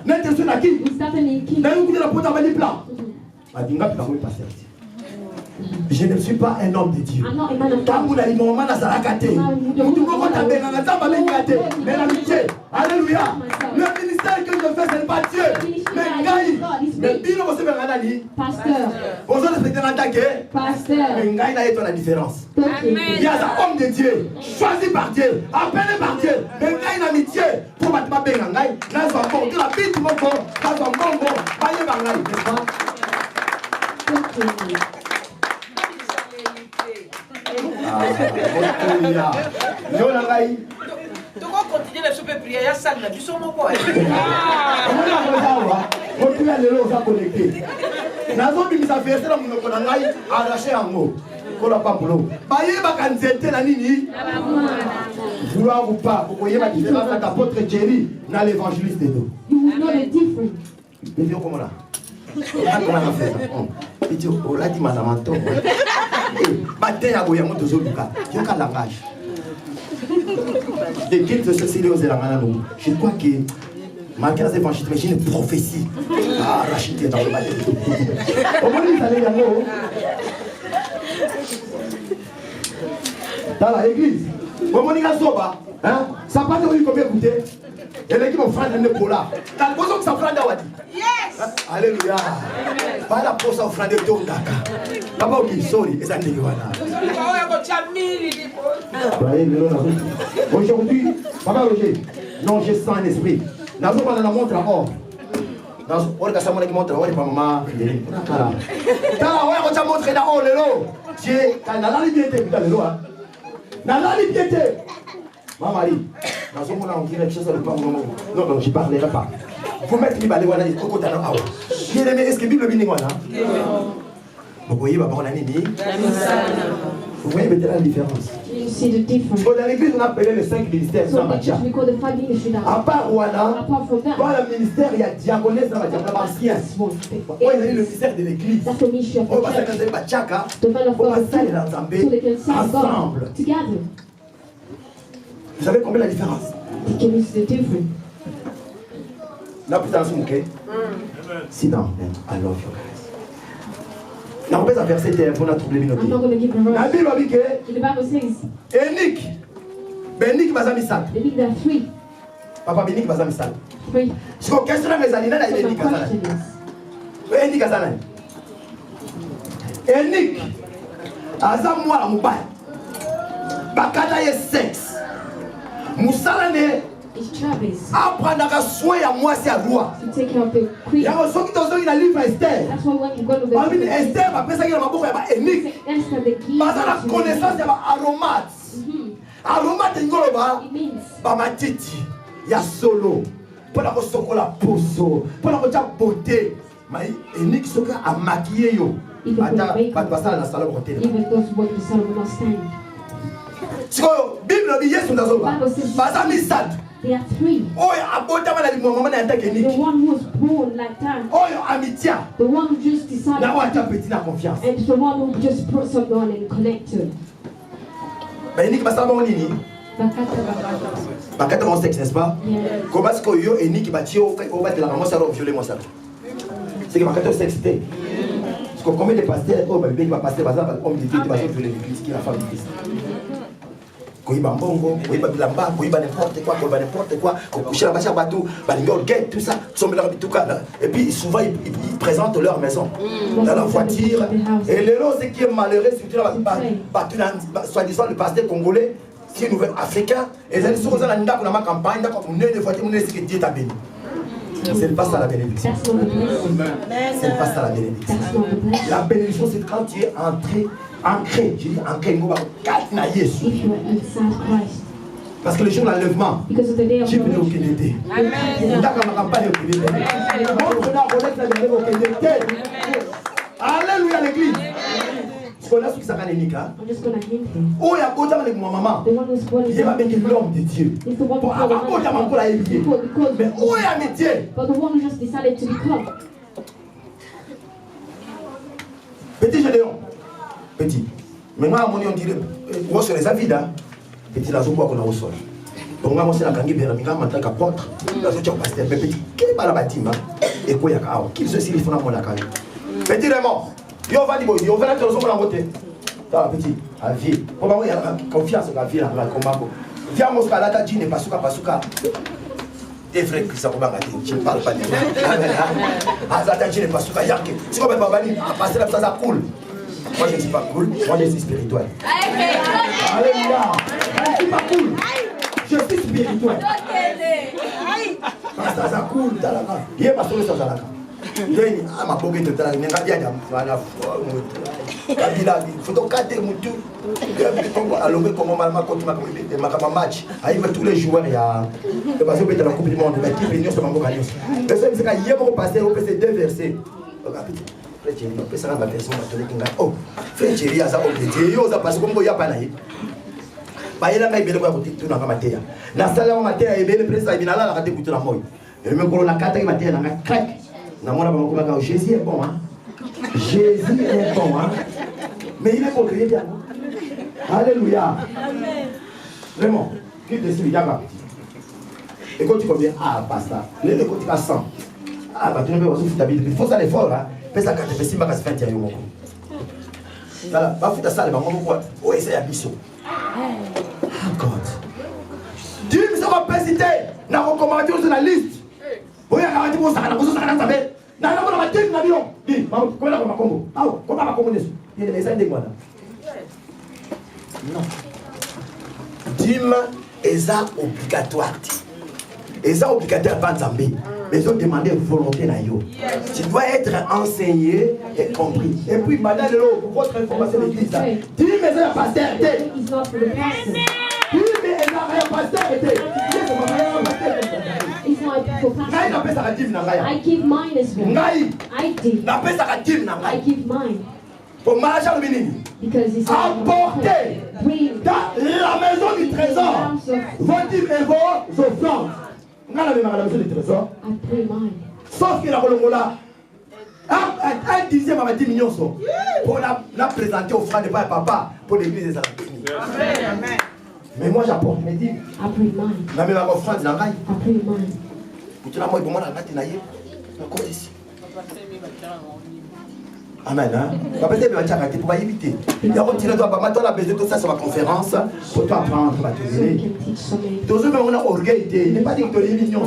il n'intention à qui? We started in King. Dans le coup de la pote à Mali Plan. Je ne suis pas un homme de Dieu. I'm not a man of Quand vous God. avez moment à Sarakate, mais l'amitié, alléluia. Le ministère que je fais, ce n'est pas Dieu. Mais Ngaï, mais Bino, vous savez, Ranani, Pasteur. vous avez respecté l'attaque, Pasteur. mais Ngaï n'a été la différence. Amen. Il y a un homme de Dieu, choisi par Dieu, appelé par Dieu, mais Ngaï n'a amitié. Pour battre ma belle Ngaï, n'a pas bon, tu la bite, mon bon, n'a pas bon, voyez par Ngaï, n'est-ce pas? Alléluia. Yo la Ngaï. Tu vas continuer les super prières, il y a ça, tu sommes mon quoi? On peut aller là, on va connecter. Nazo bimisa verset la munoko na ngai arracher yango. Kola pa boulot. Baye ba kanzete na nini? Vouloir ou pas, vous voyez la différence entre l'apôtre Thierry et l'évangéliste de nous. You will know the difference. Mais viens comment là? Comment on a fait ça? Il dit, oh là, dis-moi la menton. Matin, il y a un peu de zoluka. Il y a un langage. Et qu'il te se scelle aux élanganes, je crois que malgré les évangiles, mais j'ai une prophétie. Ah, Rachid est dans le bâtiment. Au moins, ils allaient là-haut. Dans l'église. Au moins, ils sont là. Ça passe au combien coûté? Et l'équipe vont faire un épaule là. T'as besoin que ça prenne d'Awadi. Yes! Alléluia. Pas la pose offrande de ton Daka. D'abord, oui, sorry. Et ça n'est pas aujourd'hui, Papa Roger, non, je sens un esprit. Nous avons pas la montre à or. On a ça montre, on est pas maman. T'as la ouais, on montré dans or le lot. J'ai quand la liberté, putain le lot. La liberté. Ma mari, dans ce moment-là, on dirait que ça ne pas mon nom. Non, je ne parlerai pas. Vous mettez les balais, voilà, il faut qu'on ait un hour. Est-ce que la Bible est là? Vous voyez, on a nini. Vous voyez maintenant la différence. You see the difference. Dans l'église, on a appelé les 5 ministères. So the church, we call the five ministry now. À part Rwanda, Apart from that, dans le ministère, il y a diaconesse dans la diaconesse ancienne. Oui, il y a le ministère de l'église. that's the ministry of On va the faire church. un tchaka. The man of On va God, s'aller so they can serve ensemble. God together. Vous savez combien la différence? They can see the difference. Là, putain, c'est ok. Sit down, man. I love you guys. Non, on peut verser pour notre trouble. I'm not going to give a La verse. Bible dit que The Bible says, Enik, Benik va misal. they think there are three. Papa Benik va misal. Three. Si on questionne les animaux, il So est the Enik. question is, Enik Azana. Enik, Azam moi la moubaye. Bakada ye sexe. Moussalane. It's Travis. Apprendre soin à moi c'est à roi. To take care of the queen. Y'a un qui dans un livre Esther. That's why when you go to the Parmi Esther, après ça il y a ma boucle énique. Esther the key. Parce que la connaissance il y a aromate. Aromate ngoloba. It means. Ba matiti. Ya solo. Pour la sokola poso. Pour la beauté. Mais énique soka a maquillé yo. Ata pas passer dans la salle pour côté. Even those who the salon will not stand. Si Bible dit Yesu ndazoba. Baza misad. There are three. Oh, abota mala di mama na ndake The one who was born like that. Oh, amitia. The one who just decided. Na wacha petit na confiance. And the one who just brought someone and connected. Ba énique basala mo nini? Bakata mon sexe, n'est-ce pas? Comment est-ce que yo énique ba tio au ba de la maman ça va violer moi ça. C'est que bakata sexe té. Parce que combien de pasteurs oh ba bébé va passer bazar homme de Dieu va violer l'église qui la femme de Christ. Koiba mbongo, koiba bilamba, koiba n'importe quoi, coucher la bacha bateau, balingol gate, tout ça, sont là tout cas. Et puis souvent ils présentent leur maison dans la voiture. Et le rose qui est malheureux, c'est soi-disant le pasteur congolais, qui est nouvel africain, et ils sont dans la campagne, d'accord, on est une voiture, on est ce que Dieu t'a béni. C'est pas ça la bénédiction. C'est pas ça la bénédiction. La bénédiction, c'est quand tu es ancré, je dis ancré, parce que le jour de l'enlèvement, j'ai venu au Kennedy. Alléluia l'église. On a ce qui s'appelle Nika. Oh, il y a autant de maman. Il y a même l'homme de Dieu. Mais oh, il y a un métier. Petit Gédéon. Petit. Mais moi, on dirait, on se les a vides. Petit, là, je vois qu'on a au sol. Donc, moi, c'est la gangue, mais je suis un apôtre. Là, je suis un pasteur. Mais petit, qui est pas la bâtiment? Et quoi, il y a un qui se signifie dans mon accueil? Petit, vraiment. Yo va dire, yo va la faire la beauté. Petit, à vie. Comment il y a confiance à la vie, à la combat. Viens, mon frère, là, t'as dit, n'est pas souka. Des frères qui sont pas je ne parle pas de ça. Ah, ça t'a dit, n'est pas souka, yanké. Si on ne peut pas venir, passer là, ça coule. Moi, je ne suis pas cool, moi, je suis spirituel. Alléluia. Je ne suis pas cool. Je suis spirituel. Ça coule, il y a pas de ça. Yeni ama boge to tala nenga dia jam wana kabila foto kate mutu Congo alombe Congo malma contre ma match aiva tous les joueurs ya de base peut la coupe du monde mais qui venir sur mambo gagner le seul c'est qu'il y a pour passer au PC 2 versets frère no pesa na version catholique nga oh frère Jerry aza obédier yo za parce que kombo ya pa na ye ba yela mai bele kwa kutu na kama teya na sala wa mateya ebele presa ibinala la kate kutu na moyo et même ko na kata ki mateya na crack. Jésus est bon, hein? Jésus est bon, hein? Mais il est pour créer bien. Alléluia. Vraiment. Qui décide, il y a ma petite. Et quand tu conviens, ah, basta. Le côté tu vas sans. Ah, bah tu ne peux pas souffrir ta vie. Il faut ça l'effort, hein? Fais ça quand tu fais si ma casse fait, tu as eu mon coup. Voilà, va foutre ça, les mamans, pourquoi? Oh, et c'est un biseau. Oh, God. Dieu nous a pas cité. N'a recommandé sur la liste. Oui, on a dit que ça a été non. Dîme est obligatoire. Et obligatoire pas Zambé. Mais ils ont demandé volonté na yo. Tu dois être enseigné et compris. Et puis madame pour votre information de l'église. Dîme est un pasteur. Dîme est un pasteur. I give mine as well. I did. I give mine. Because it's apporter dans la maison du trésor vos dîmes et vos offrandes. Dans la maison du trésor. I pray mine. Sauf que la Colombola un dixième avec 10 millions pour la présenter au frère de papa pour l'église des Arabes. Amen. Mais moi j'apporte mes dîmes. I pray mine. La même offrande dans la I pray mine. Tu n'as pas eu de moment à la ici. Amen. Peut-être que tu vas éviter. Il y a retiré toi, maintenant on a besoin de tout ça sur ma conférence pour toi apprendre à te dire. Tous ceux qui ont orgueil, il n'est pas dit que tu es mignon.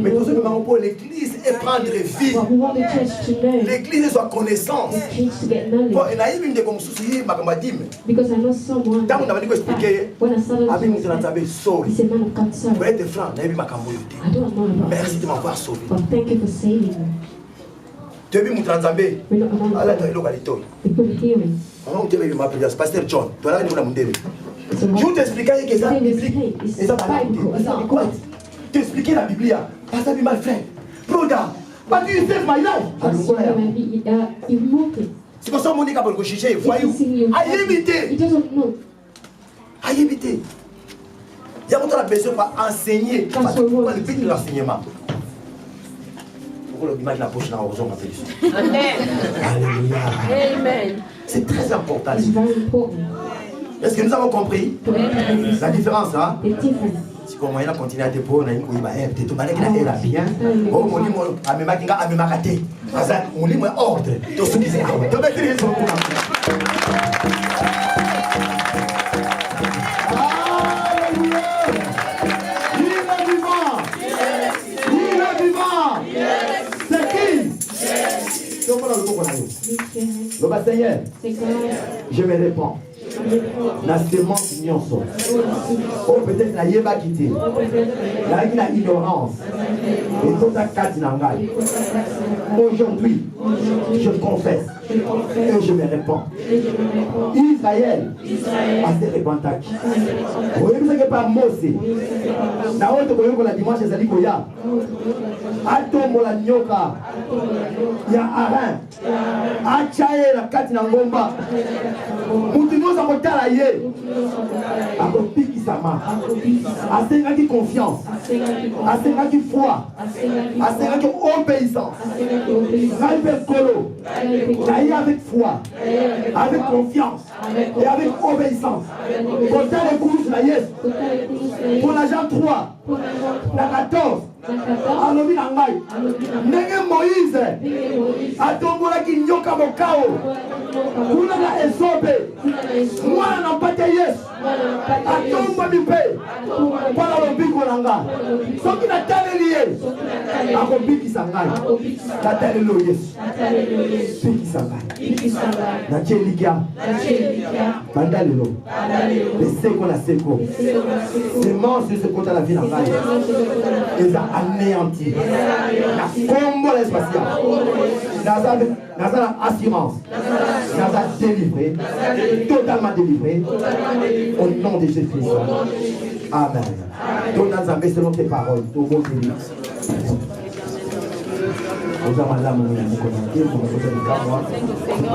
Mais tous ceux qui ont pour l'église et prendre vie. L'église soit connaissance. Bon, il y a une de comme souci, ma camarade. Tant qu'on a dit que expliquer, avec nous on a sauvé. Vous êtes franc, on a vu ma camarade. Merci de m'avoir sauvé. Tu as vu mon transambé? Allah t'a localité. Comment tu as vu ma prière? Pasteur John, tu as vu la mondée. Je vais t'expliquer que ça biblique. Et ça va quoi? Tu expliquais la Bible. Pasteur du mal fait. Broda, but you save my life. C'est pour ça que mon équipe pour chercher voyou. Aïe éviter. Aïe éviter. Il y a besoin de enseigner. Pas le but de l'enseignement. L'image de la poche dans la Alléluia. Amen. C'est très important. Est-ce que nous avons compris la différence? Hein? Si on moyen continuer à te poser, on a une couille, tu te balais qu'il a bien. Oh, mon lit, à mes maquins, à mes macatés. Mon lit, mon ordre. Tout ce qui s'est ordre. Tu vas essayer de le Seigneur, je me réponds. La sémence nyonso. Oh, peut-être la yeba quitté. La ignorance. Et tout ça, Katinangai. Aujourd'hui, je confesse. Et je me réponds. Israël a ses repentage. Vous voyez que par Mosé. Na autre que la dimanche, c'est Koya. Atomo la nyoka. Ya Aran. Achae la Katinangomba. Moutino sa motala ye. Akopiki sama. Asengaki confiance. Asengaki foi. Asengaki obéissance. Avec colo. Avec foi. Avec confiance. Et avec obéissance. Quand les courses la yes. Pour l'agent 3. La 14. Alobi nangai. Nenge Moïse. Atombola ki nyoka mokao. Kuna na esobe. Mwana na mpate yes. Atomba mipe. Kwa lobiko nanga. Soki na taleli ye. Akobiki sangai. Na talelo yes. Biki sangai. Na cheligia. Bandalelo. Le seko na seko. Semence de ce côté la vie nangai. Ils ont anéanti. La combo l'espacial. Naza assurance. Naza délivré. Totalement délivré. Au nom de Jésus-Christ. Amen. Donc Naza, selon tes paroles, ton mot de vie. Nous avons la